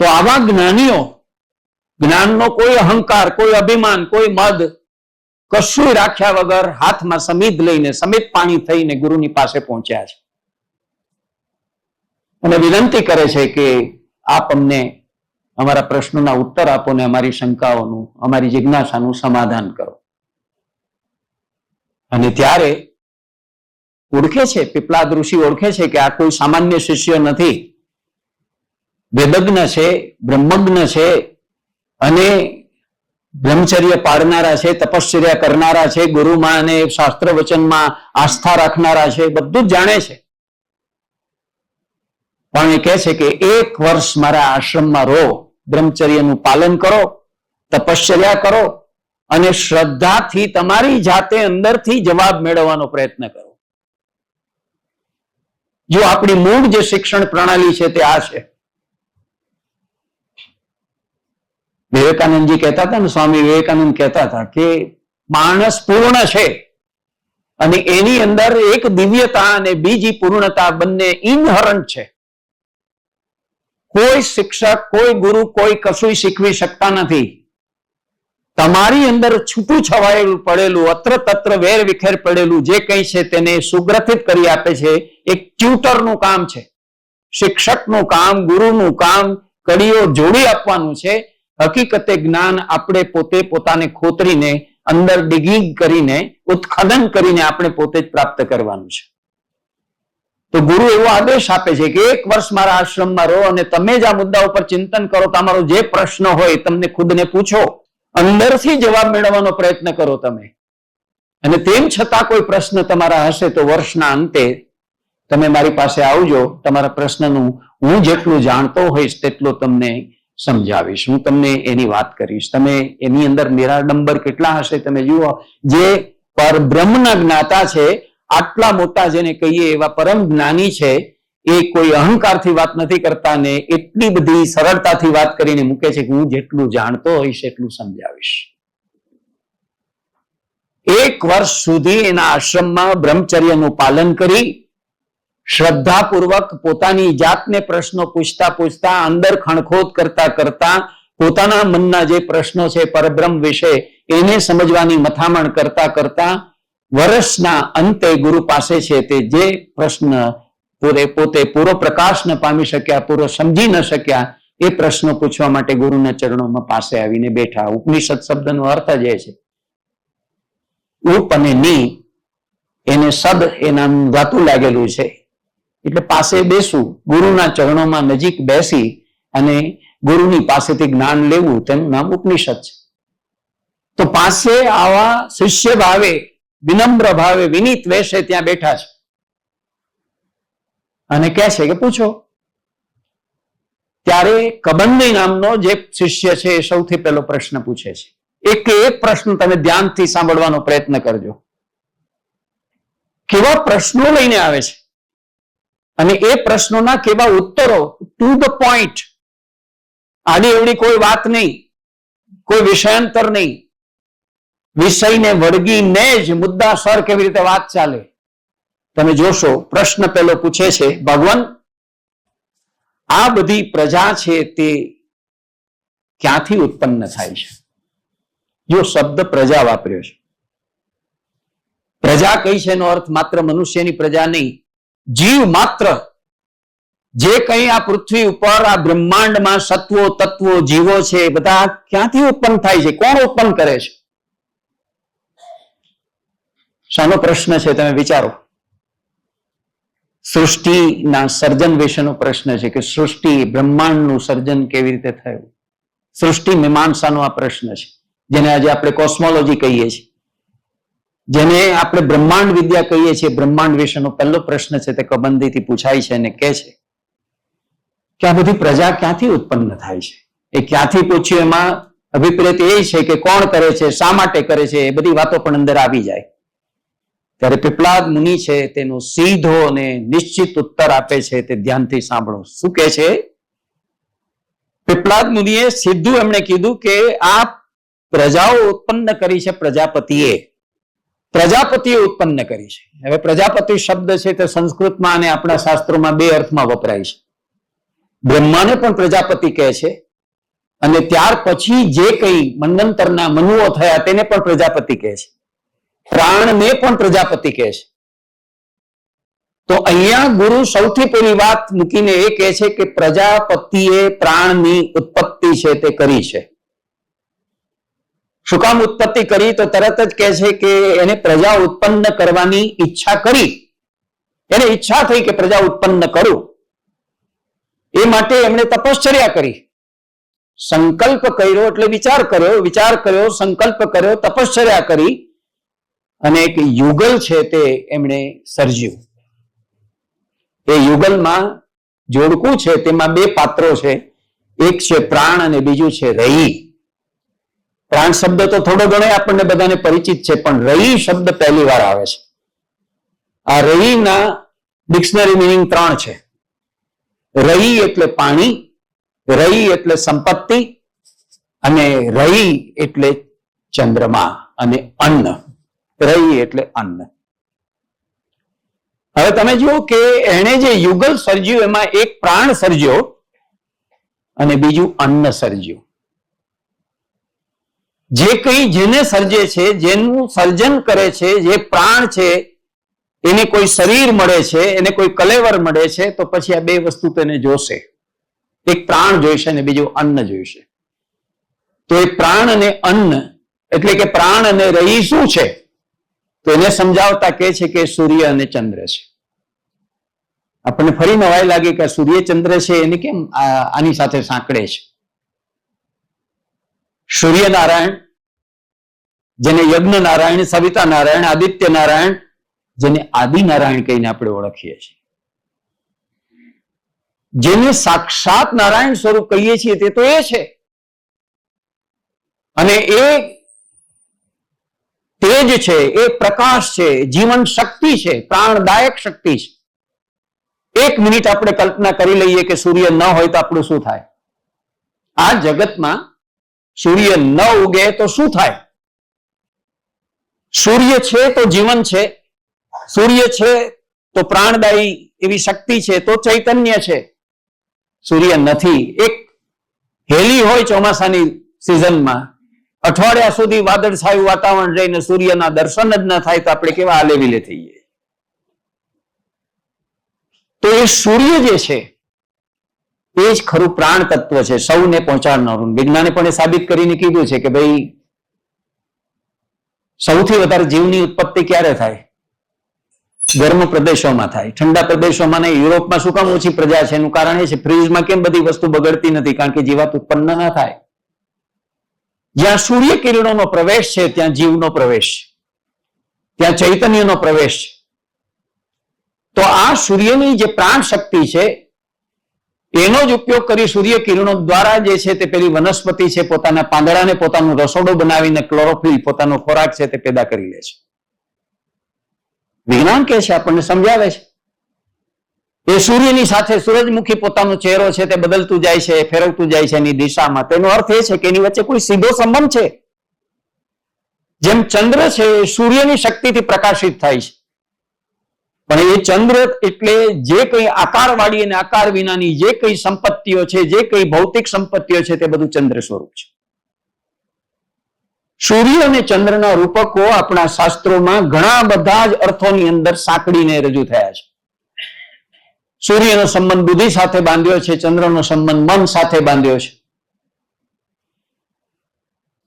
તો આવા જ્ઞાનીઓ, જ્ઞાનનો કોઈ અહંકાર, કોઈ અભિમાન, કોઈ મદ કશું રાખ્યા વગર હાથમાં સમિધ લઈને, સમિત પાણી થઈને ગુરુની પાસે પહોંચ્યા છે અને વિનંતી કરે છે કે આપ અમને અમારા પ્રશ્નોના ઉત્તર આપો ને અમારી શંકાઓનું, અમારી જિજ્ઞાસાનું સમાધાન કરો. અને ત્યારે ઓળખે છે, પીપલાદ ઋષિ ઓળખે છે કે આ કોઈ સામાન્ય શિષ્ય નથી, વેદજ્ઞ છે, બ્રહ્મજ્ઞ છે અને બ્રહ્મચર્ય પાળનારા છે, તપશ્ચર્યા કરનારા છે, ગુરુમાં અને શાસ્ત્ર વચનમાં આસ્થા રાખનારા છે, બધું જ જાણે છે. પણ એ કહે છે કે 1 વર્ષ મારા આશ્રમમાં રહો, બ્રહ્મચર્યનું પાલન કરો, તપશ્ચર્યા કરો અને શ્રદ્ધાથી તમારી જાતે અંદરથી જવાબ મેળવવાનો પ્રયત્ન કરો. જો આપણી મૂળ જે શિક્ષણ પ્રણાલી છે તે આ છે. વિવેકાનંદજી કહેતા હતા ને, સ્વામી વિવેકાનંદ કહેતા હતા કે માણસ પૂર્ણ છે અને એની અંદર એક દિવ્યતા અને બીજી પૂર્ણતા બંને ઇનહરન્ટ છે. કોઈ શિક્ષક, કોઈ ગુરુ, કોઈ કશું શીખવી શકતા નથી. તમારી અંદર છૂટું છવાયેલું પડેલું, અત્ર તત્ર વેર વિખેર પડેલું જે કંઈ છે તેને સુગ્રથિત કરી આપે છે. એક ટ્યુટરનું કામ છે, શિક્ષકનું કામ, ગુરુનું કામ કડીઓ જોડી આપવાનું છે. હકીકતે જ્ઞાન આપણે પોતે પોતાને ખોતરીને, અંદર ડિગિંગ કરીને, ઉત્ખનન કરીને આપણે પોતે જ પ્રાપ્ત કરવાનું છે. તો ગુરુ એવો આદેશ આપે છે કે 1 વર્ષ મારા આશ્રમમાં રહો અને તમે જ આ મુદ્દા ઉપર ચિંતન કરો. તમારો જે પ્રશ્ન હોય તમને ખુદને પૂછો, અંદરથી જવાબ મેળવવાનો પ્રયત્ન કરો તમે. અને તેમ છતાં કોઈ પ્રશ્ન તમારા હશે તો વર્ષના અંતે તમે મારી પાસે આવજો. તમારા પ્રશ્નનું હું જેટલું જાણતો હોઈશ તેટલો તમને સમજાવીશ, હું તમને એની વાત કરીશ. તમે એની અંદર મેરા નંબર કેટલા હશે તમે જુઓ. જે પરબ્રહ્મના જ્ઞાતા છે, આટલા મોટા જેને કહીએ એવા પરમ જ્ઞાની છે, એ કોઈ અહંકારથી વાત નથી કરતા ને એટલી બધી સરળતાથી વાત કરીને મૂકે છે કે હું જેટલું જાણતો હોઈશ એટલું સમજાવીશ. 1 વર્ષ સુધી એના આશ્રમમાં બ્રહ્મચર્યનું પાલન કરી, શ્રદ્ધાપૂર્વક પોતાની જાતને પ્રશ્નો પૂછતા પૂછતા, અંદર ખણખોદ કરતા કરતા, પોતાના મનના જે પ્રશ્નો છે પરબ્રહ્મ વિશે એને સમજવાની મથામણ કરતા કરતા વર્ષના અંતે ગુરુ પાસે છે તે જે પ્રશ્ન પોતે પૂરો પ્રકાશ ન પામી શક્યા, પૂરો સમજી ન શક્યા, એ પ્રશ્નો પૂછવા માટે ગુરુના ચરણોમાં પાસે આવીને બેઠા. ઉપનિષદ શબ્દનો અર્થ જ એ છે. ઉપ અને ની, એને સદ એના ધાતુ લાગેલું છે. એટલે પાસે બેસવું, ગુરુના ચરણોમાં નજીક બેસી અને ગુરુની પાસેથી જ્ઞાન લેવું, તેનું નામ ઉપનિષદ છે. તો પાસે આવા શિષ્ય ભાવે, વિનમ્ર ભાવે, વિનીત વેશે ત્યાં બેઠા છે અને કહે છે કે પૂછો. ત્યારે કબંદી નામનો જે શિષ્ય છે એ સૌથી પહેલો પ્રશ્ન પૂછે છે. એક પ્રશ્ન તમે ધ્યાનથી સાંભળવાનો પ્રયત્ન કરજો. કેવા પ્રશ્નો લઈને આવે છે અને એ પ્રશ્નોના કેવા ઉત્તરો, ટુ ધ પોઈન્ટ, આડી એવડી કોઈ વાત નહીં, કોઈ વિષયાંતર નહીં, વિષયને વળગીને જ મુદ્દાસર કેવી રીતે વાત ચાલે. તમે જોશો, પ્રશ્ન પહેલો પૂછે છે, ભગવાન આ બધી પ્રજા છે તે ક્યાંથી ઉત્પન્ન થાય છે? જો શબ્દ પ્રજા વાપર્યો છે. પ્રજા કઈ છે એનો અર્થ માત્ર મનુષ્યની પ્રજા નહીં, જીવ માત્ર જે કંઈ આ પૃથ્વી ઉપર, આ બ્રહ્માંડમાં સત્વો, તત્વો, જીવો છે, બધા ક્યાંથી ઉત્પન્ન થાય છે? કોણ ઉત્પન્ન કરે છે? શાનો પ્રશ્ન છે તમે વિચારો. સૃષ્ટિના સર્જન વિશેનો પ્રશ્ન છે કે સૃષ્ટિ, બ્રહ્માંડનું સર્જન કેવી રીતે થયું? સૃષ્ટિ મીમાંસાનો આ પ્રશ્ન છે, જેને આજે આપણે કોસ્મોલોજી કહીએ છીએ, જેને આપણે બ્રહ્માંડ વિદ્યા કહીએ છીએ. બ્રહ્માંડ વિશેનો પહેલો પ્રશ્ન છે તે કબંદીથી પૂછાય છે અને કહે છે કે આ બધી પ્રજા ક્યાંથી ઉત્પન્ન થાય છે? એ ક્યાંથી પૂછ્યું એમાં અભિપ્રેત એ છે કે કોણ કરે છે, શા માટે કરે છે, એ બધી વાતો પણ અંદર આવી જાય. ત્યારે પીપલાદ મુનિ છે તેનો સીધો અને નિશ્ચિત ઉત્તર આપે છે, તે ધ્યાનથી સાંભળો. શું કહે છે? પીપલાદ મુનિએ સીધું એમણે કીધું કે આ પ્રજાઓ ઉત્પન્ન કરી છે પ્રજાપતિએ ઉત્પન્ન કરી છે. હવે પ્રજાપતિ શબ્દ છે તે સંસ્કૃતમાં અને આપણા શાસ્ત્રોમાં બે અર્થમાં વપરાય છે. બ્રહ્માને પણ પ્રજાપતિ કહે છે અને ત્યાર પછી જે કઈ મન્વંતરના મનુઓ થયા તેને પણ પ્રજાપતિ કહે છે. પ્રાણને પણ પ્રજાપતિ કહે છે. તો અહીંયા ગુરુ સૌથી પહેલી વાત મૂકીને એ કહે છે કે પ્રજાપતિએ પ્રાણની ઉત્પત્તિ છે તે કરી છે. શું કામ ઉત્પત્તિ કરી? તો તરત જ કહે છે કે એને પ્રજા ઉત્પન્ન કરવાની ઈચ્છા કરી. એને ઈચ્છા થઈ કે પ્રજા ઉત્પન્ન કરું, એ માટે એમણે તપશ્ચર્યા કરી. સંકલ્પ કર્યો એટલે વિચાર કર્યો, સંકલ્પ કર્યો, તપશ્ચર્યા કરી અને એક યુગલ છે તે એમણે સર્જ્યું. એ યુગલમાં જોડકું છે, તેમાં બે પાત્રો છે. એક છે પ્રાણ અને બીજું છે રઈ. પ્રાણ શબ્દ તો થોડો ઘણો આપણને બધાને પરિચિત છે, પણ રઈ શબ્દ પહેલી વાર આવે છે. આ રઈના ડિક્શનરી મિનિંગ 3 છે. રઈ એટલે પાણી, રઈ એટલે સંપત્તિ અને રઈ એટલે ચંદ્રમા અને અન્ન. રઈ એટલે અન્ન. હવે તમે જુઓ કે એણે જે યુગલ સર્જ્યું એમાં એક પ્રાણ સર્જ્યો અને બીજું અન્ન સર્જ્યું. જે કંઈ જેને સર્જે છે, જેનું સર્જન કરે છે, જે પ્રાણ છે, એને કોઈ શરીર મળે છે, એને કોઈ કલેવર મળે છે, તો પછી આ બે વસ્તુ તેને જોશે. એક પ્રાણ જોઈશે અને બીજું અન્ન જોઈશે. તો એ પ્રાણ અને અન્ન એટલે કે પ્રાણ અને રઈ શું છે? તો એને સમજાવતા કહે છે કે સૂર્ય અને ચંદ્ર છે. આપણને ફરી નવાઈ લાગે કે સૂર્ય ચંદ્ર છે એને કેમ આની સાથે સાંકળે છે? સૂર્યનારાયણ, જેને યજ્ઞ નારાયણ, સવિતા નારાયણ, આદિત્ય નારાયણ, જેને આદિનારાયણ કહીને આપણે ઓળખીએ છીએ, જેને સાક્ષાત નારાયણ સ્વરૂપ કહીએ છીએ તે તો એ છે. અને એ તેજ છે, એ પ્રકાશ છે, જીવન શક્તિ છે, પ્રાણદાયક શક્તિ છે. એક મિનિટ આપણે કલ્પના કરી લઈએ કે સૂર્ય ન હોય તો આપણું શું થાય? આ જગતમાં સૂર્ય ન ઉગે તો શું થાય? સૂર્ય છે તો જીવન છે, સૂર્ય છે તો પ્રાણદાયી એવી શક્તિ છે, તો ચૈતન્ય છે. સૂર્ય નથી. એક હેલી હોય ચોમાસાની સિઝનમાં, અઠવાડિયા સુધી વાદળછાયું વાતાવરણ રહીને સૂર્યના દર્શન જ ન થાય તો આપણે કેવા આલેવિલે થઈએ. તો એ સૂર્ય જે છે એ જ ખરું પ્રાણ તત્વ છે, સૌને પહોંચાડનારું. વિજ્ઞાને પણ એ સાબિત કરીને કીધું છે કે ભાઈ સૌથી વધારે જીવની ઉત્પત્તિ ક્યારે થાય? ગરમ પ્રદેશોમાં થાય. ઠંડા પ્રદેશોમાં નહીં. યુરોપમાં શું કામ ઓછી પ્રજા છે? એનું કારણ એ છે ફ્રીજમાં કેમ બધી વસ્તુ બગડતી નથી? કારણ કે જીવાત ઉત્પન્ન ના થાય. જ્યાં સૂર્ય કિરણોનો પ્રવેશ છે ત્યાં જીવનો પ્રવેશ છે, ત્યાં ચૈતન્યનો પ્રવેશ છે. તો આ સૂર્યની જે પ્રાણ શક્તિ છે એનો જ ઉપયોગ કરી સૂર્ય કિરણો દ્વારા જે છે તે પેલી વનસ્પતિ છે પોતાના પાંદડાને પોતાનું રસોડું બનાવીને ક્લોરોફિલ પોતાનો ખોરાક છે તે પેદા કરી લે છે. વિજ્ઞાન કે છે, આપણને સમજાવે છે. એ સૂર્યની સાથે સૂરજમુખી પોતાનો ચહેરો છે તે બદલતું જાય છે, ફેરવતું જાય છે એની દિશામાં. તેનો અર્થ એ છે કે એની વચ્ચે કોઈ સીધો સંબંધ છે. જેમ ચંદ્ર છે એ સૂર્યની શક્તિથી પ્રકાશિત થાય છે, પણ એ ચંદ્ર એટલે જે કંઈ આકારવાળી અને આકાર વિનાની જે કંઈ સંપત્તિઓ છે, જે કંઈ ભૌતિક સંપત્તિઓ છે તે બધું ચંદ્ર સ્વરૂપ છે. સૂર્ય અને ચંદ્રના રૂપકો આપણા શાસ્ત્રોમાં ઘણા બધા જ અર્થોની અંદર સાંકળીને રજૂ થયા છે. સૂર્યનો સંબંધ બુદ્ધિ સાથે બાંધ્યો છે, ચંદ્રનો સંબંધ મન સાથે બાંધ્યો છે.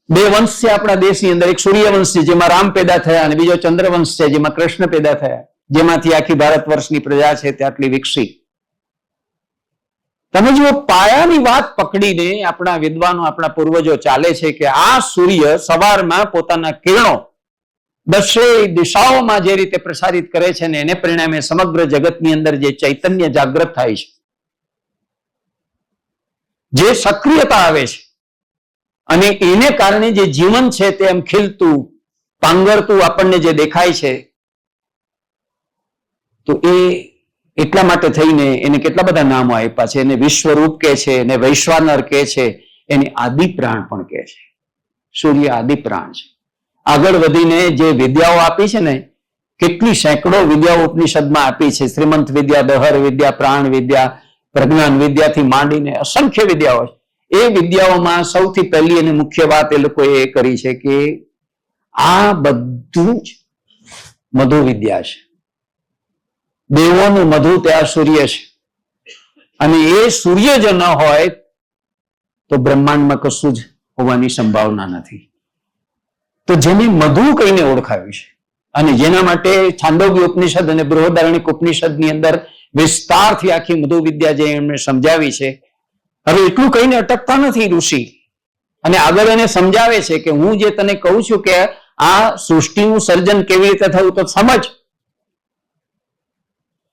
બે વંશ છે આપણા દેશની અંદર. એક સૂર્યવંશ છે જેમાં રામ પેદા થયા અને બીજો ચંદ્રવંશ છે જેમાં કૃષ્ણ પેદા થયા, જેમાંથી આખી ભારત વર્ષની પ્રજા છે તે આટલી વિકસી. તમે જુઓ, પાયાની વાત પકડીને આપણા વિદ્વાનો, આપણા પૂર્વજો ચાલે છે કે આ સૂર્ય સવારમાં પોતાના કિરણો દશે દિશાઓમાં જે રીતે પ્રસારિત કરે છે ને એને પરિણામે સમગ્ર જગતની અંદર જે ચૈતન્ય જાગૃત થાય છે, જે સક્રિયતા આવે છે અને એને કારણે જે જીવન છે તે એમ ખીલતું પાંગરતું આપણને જે દેખાય છે, તો એ એટલા માટે થઈને એને કેટલા બધા નામો આપ્યા છે. એને વિશ્વરૂપ કહે છે, એને વૈશ્વાનર કહે છે, એને આદિ પ્રાણ પણ કહે છે. સૂર્ય આદિ પ્રાણ છે. આગળ વધીને જે વિદ્યાઓ આપી છે ને, કેટલી સેંકડો વિદ્યાઓ ઉપનિષદમાં આપી છે. શ્રીમંત વિદ્યા, દહર વિદ્યા, પ્રાણ વિદ્યા, પ્રજ્ઞાન વિદ્યાથી માંડીને અસંખ્ય વિદ્યાઓ છે. એ વિદ્યાઓમાં સૌથી પહેલી અને મુખ્ય વાત એ લોકોએ એ કરી છે કે આ બધું જ મધુ વિદ્યા છે. દેવોનું મધુ ત્યાં સૂર્ય છે, અને એ સૂર્ય જો ન હોય તો બ્રહ્માંડમાં કશું જ હોવાની સંભાવના નથી. તો જેને મધુ કહીને ઓળખાવ્યું છે, અને જેના માટે છાંદોગ્ય ઉપનિષદ અને બૃહદારણ્યક ઉપનિષદની અંદર વિસ્તારથી આખી મધુ વિદ્યા જે એમણે સમજાવી છે. હવે એટલું કહીને અટકતા નથી ઋષિ, અને આગળ એને સમજાવે છે કે હું જે તને કહું છું કે આ સૃષ્ટિનું સર્જન કેવી રીતે થયું તો સમજ.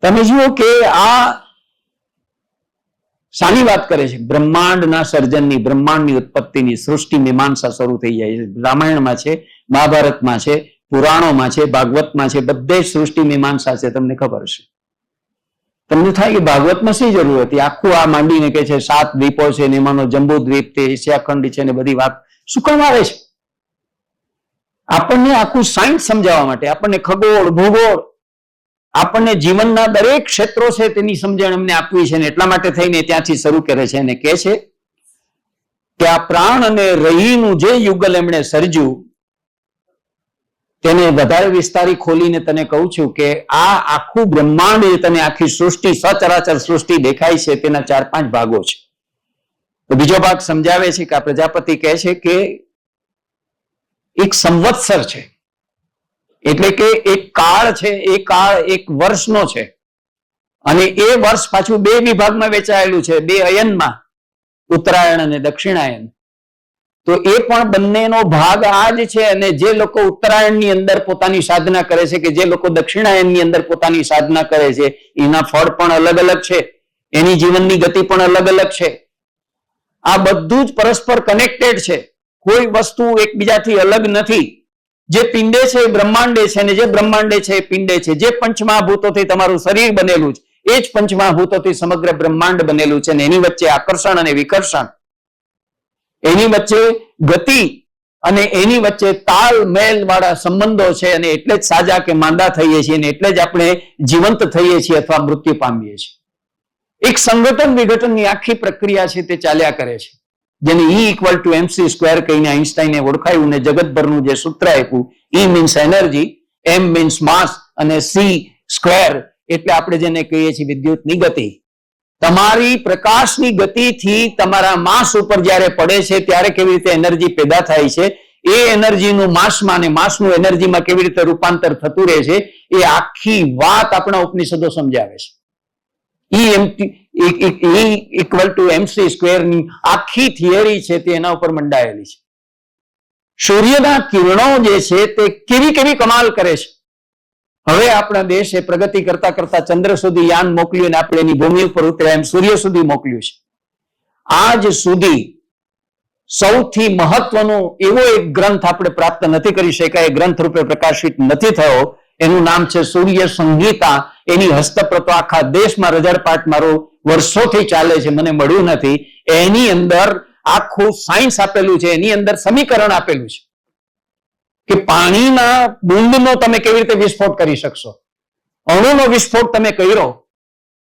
તમે જુઓ કે આ શાની વાત કરે છે? બ્રહ્માંડના સર્જનની, બ્રહ્માંડની ઉત્પત્તિની, સૃષ્ટિ મીમાંસા શરૂ થઈ જાય છે. રામાયણમાં છે, મહાભારતમાં છે, પુરાણોમાં છે, ભાગવતમાં છે, બધે સૃષ્ટિ મીમાંસા છે. તમને ખબર છે? તમને થાય કે ભાગવતમાં શી જરૂર હતી? આખું આ માંડીને કે છે 7 દ્વીપો છે ને એમાંનો જંબુ દ્વીપ તે એશિયાખંડ છે ને બધી વાત શું કામ આવે છે? આપણને આખું સાયન્સ સમજાવવા માટે, આપણને ખગોળ, ભૂગોળ, આપણને જીવનના દરેક ક્ષેત્રો છે તેની સમજણ અમને આપવી છે, ને એટલા માટે થઈને ત્યાંથી શરૂ કરે છે અને કહે છે કે આ પ્રાણ અને રહીનું જે યુગલ એમણે સર્જ્યું તેને વધારે વિસ્તારી ખોલીને તને કહું છું કે આ આખું બ્રહ્માંડ, તને આખી સૃષ્ટિ, સચરાચર સૃષ્ટિ દેખાય છે તેના 4-5 ભાગો છે. તો બીજો ભાગ સમજાવે છે કે આ પ્રજાપતિ કહે છે કે એક સંવત્સર છે, એટલે કે એક કાળ છે. એ કાળ એક વર્ષનો છે, અને એ વર્ષ પાછું 2 વિભાગમાં વેચાયેલું છે, 2 અયનમાં, ઉત્તરાયણ અને દક્ષિણાયન. તો એ પણ બંનેનો ભાગ આ જ છે. અને જે લોકો ઉત્તરાયણની અંદર પોતાની સાધના કરે છે, કે જે લોકો દક્ષિણાયનની અંદર પોતાની સાધના કરે છે, એના ફળ પણ અલગ અલગ છે, એની જીવનની ગતિ પણ અલગ અલગ છે. આ બધું જ પરસ્પર કનેક્ટેડ છે, કોઈ વસ્તુ એકબીજાથી અલગ નથી. જે પિંડે છે એ બ્રહ્માંડે છે, અને જે બ્રહ્માંડે છે એ પિંડે છે. જે પંચમહાભૂતોથી તમારું શરીર બનેલું છે એ જ પંચમહાભૂતોથી સમગ્ર બ્રહ્માંડ બનેલું છે, અને એની વચ્ચે આકર્ષણ અને વિકર્ષણ, એની વચ્ચે ગતિ અને એની વચ્ચે તાલમેલ વાળા સંબંધો છે. અને એટલે જ સાજા કે માંદા થઈએ છીએ, અને એટલે જ આપણે જીવંત થઈએ છીએ અથવા મૃત્યુ પામીએ છીએ. એક સંગઠન વિઘટનની આખી પ્રક્રિયા છે તે ચાલ્યા કરે છે, જેને E=mc² કહીને આઈન્સ્ટાઈને ઓળખાયું, ને જગતભરનું જે સૂત્ર આપ્યું, E means energy, M means mass, અને C² એટલે આપણે જેને કહીએ છીએ વિદ્યુતની ગતિ. તમારી પ્રકાશની ગતિથી તમારા માસ ઉપર જ્યારે પડે છે ત્યારે કેવી રીતે એનર્જી પેદા થાય છે, એ એનર્જીનું માસમાં અને માસનું એનર્જીમાં કેવી રીતે રૂપાંતર થતું રહે છે, એ આખી વાત આપણા ઉપનિષદો સમજાવે છે. E=mc² ની આખી થિયરી છે તે એના ઉપર મંડાયેલી છે. સૂર્યના કિરણો જે છે તે કેવી કેવી કમાલ કરે છે. હવે આપણા દેશે પ્રગતિ કરતા કરતા ચંદ્ર સુધી યાન મોકલ્યું, અને આપણે એની ભૂમિ ઉપર ઉતર્યા એમ સૂર્ય સુધી મોકલ્યું છે. આજ સુધી સૌથી મહત્વનો એવો એક ગ્રંથ આપણે પ્રાપ્ત નથી કરી શકાય, ગ્રંથ રૂપે પ્રકાશિત નથી થયો. એનું નામ છે સૂર્ય સંહિતા. એની હસ્તપ્રતો આખા દેશમાં રજળપાટ મારો વર્ષોથી ચાલે છે, મને મળ્યું નથી. એની અંદર આખું સાયન્સ આપેલું છે, એની અંદર સમીકરણ આપેલું છે કે પાણીના બુંદનો તમે કેવી રીતે વિસ્ફોટ કરી શકશો. અણુનો વિસ્ફોટ તમે કર્યો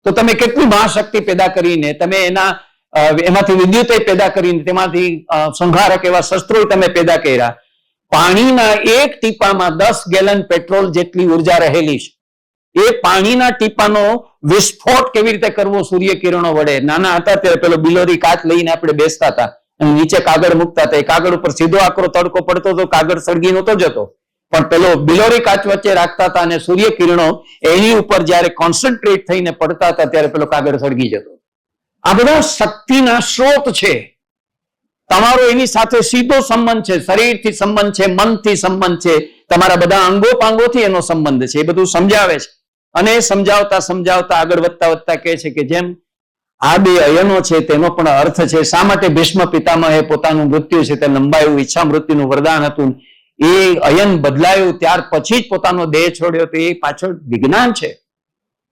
તો તમે કેટલી મહાશક્તિ પેદા કરીને તમે એમાંથી વિદ્યુત પેદા કરીને તેમાંથી સંહારક એવા શસ્ત્રો તમે પેદા કર્યા. પાણીના એક ટીપામાં 10 ગેલન પેટ્રોલ જેટલી ઉર્જા રહેલી છે. એ પાણીના ટીપાનો વિસ્ફોટ કેવી રીતે કરવો સૂર્ય કિરણો વડે. નાના હતા ત્યારે પેલો બિલોરી કાચ લઈને આપણે બેસતા હતા અને નીચે કાગળ મૂકતા હતા. એ કાગળ ઉપર સીધો આકરો તડકો પડતો તો કાગળ સળગી નહોતો જતો, પણ પેલો બિલોરી કાચ વચ્ચે રાખતા હતા અને સૂર્ય કિરણો એની ઉપર જયારે કોન્સન્ટ્રેટ થઈને પડતા હતા ત્યારે પેલો કાગળ સળગી જતો. આ બધા શક્તિના સ્ત્રોત છે. તમારો એની સાથે સીધો સંબંધ છે, શરીરથી સંબંધ છે, મનથી સંબંધ છે, તમારા બધા અંગોપાંગોથી એનો સંબંધ છે. એ બધું સમજાવે છે, અને સમજાવતા સમજાવતા આગળ વધતા વધતા કહે છે કે જેમ આ 2 અયનો છે તેનો પણ અર્થ છે. શા માટે ભીષ્મ પિતામહે પોતાનું મૃત્યુ છે તે લંબાયું, ઈચ્છા મૃત્યુનું વરદાન હતું, એ અયન બદલાયું ત્યાર પછી જ પોતાનો દેહ છોડ્યો, તો એ પાછળ વિજ્ઞાન છે.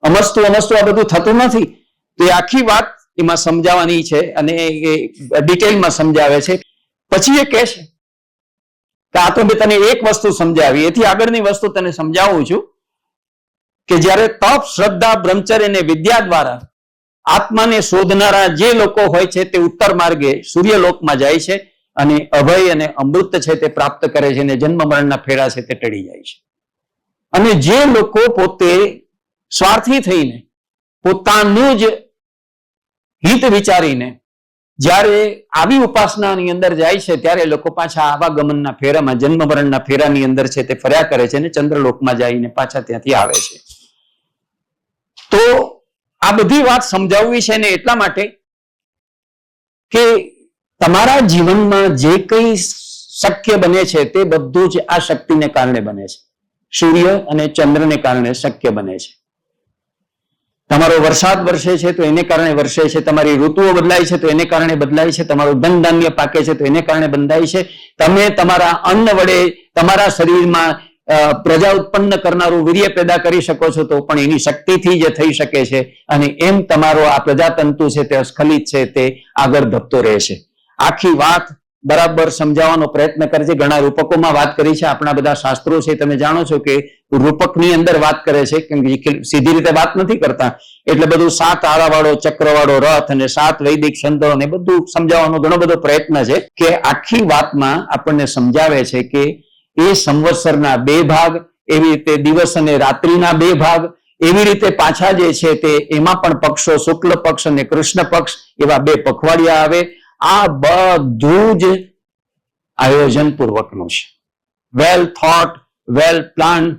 અમસ્તુ અમસ્તુ આ બધું થતું નથી. તો એ આખી વાત એમાં સમજાવવાની છે, અને એ ડિટેલમાં સમજાવે છે. પછી એ કહે છે કે આ તો મેં તને એક વસ્તુ સમજાવી, એથી આગળની વસ્તુ તને સમજાવું છું કે જ્યારે તપ, શ્રદ્ધા, બ્રહ્મચર્ય અને વિદ્યા દ્વારા આત્માને શોધનારા જે લોકો હોય છે તે ઉત્તર માર્ગે સૂર્યલોકમાં જાય છે અને અભય અને અમૃત છે તે પ્રાપ્ત કરે છે અને જન્મ મરણના ફેરા છે તે ટળી જાય છે. અને જે લોકો પોતે સ્વાર્થી થઈને પોતાનું જ હિત વિચારીને જ્યારે આવી ઉપાસનાની અંદર જાય છે ત્યારે લોકો પાછા આવાગમનના ફેરામાં, જન્મ મરણના ફેરાની અંદર છે તે ફર્યા કરે છે અને ચંદ્રલોકમાં જઈને પાછા ત્યાંથી આવે છે. તો આ બધી વાત સમજાવવી છે ને એટલા માટે કે તમારા જીવનમાં જે કંઈ શક્ય બને છે તે બધું જ આ શક્તિને કારણે બને છે. સૂર્ય અને ચંદ્રને કારણે શક્ય બને છે. તમારો વરસાદ વરસે છે તો એને કારણે વરસે છે, તમારી ઋતુઓ બદલાય છે તો એને કારણે બદલાય છે, તમારું ધન ધાન્ય પાકે છે તો એને કારણે બંધાય છે. તમે તમારા અન્ન વડે તમારા શરીરમાં પ્રજા ઉત્પન્ન કરનારું વીર્ય પેદા કરી શકો છો તો પણ એની શક્તિથી જે થઈ શકે છે. અને એમ તમારો આ પ્રજાતંતુ છે તે અસ્ખલિત છે તે આગળ ધપતો રહે છે. આખી વાત બરાબર સમજાવવાનો પ્રયત્ન કરજે. ઘણા રૂપકોમાં વાત કરી છે, આપણા બધા શાસ્ત્રો છે તમે જાણો છો કે રૂપકની અંદર વાત કરે છે, કેમ કે સીધી રીતે વાત નથી કરતા. એટલે બધું 7 આરાવાળો ચક્રવાળો રથ અને 7 વૈદિક સંતો ને બધું સમજાવવાનો ઘણો બધો પ્રયત્ન છે કે આખી વાતમાં આપણને સમજાવે છે કે એ સંવત્સરના 2 ભાગ, એવી રીતે દિવસ અને રાત્રિના 2 ભાગ, એવી રીતે પાછા જે છે તે એમાં પણ પક્ષો, શુક્લ પક્ષ અને કૃષ્ણ પક્ષ એવા 2 પખવાડિયા આવે. આ બધું જ આયોજન પૂર્વકનું છે. વેલ થોટ, વેલ પ્લાન.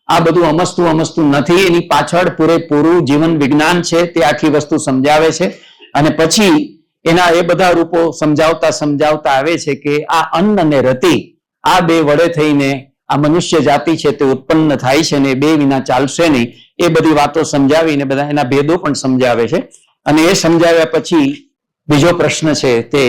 આ બધું અમસ્તું નથી, એની પાછળ પૂરેપૂરું જીવન વિજ્ઞાન છે તે આખી વસ્તુ સમજાવે છે. અને પછી એના એ બધા રૂપો સમજાવતા આવે છે કે આ અન્ન અને રતિ, આ 2 વડે થઈને આ મનુષ્ય જાતિ છે તે ઉત્પન્ન થાય છે અને 2 વિના ચાલશે નહીં. એ બધી વાતો સમજાવીને બધા એના ભેદો પણ સમજાવે છે. અને એ સમજાવ્યા પછી બીજો પ્રશ્ન છે તે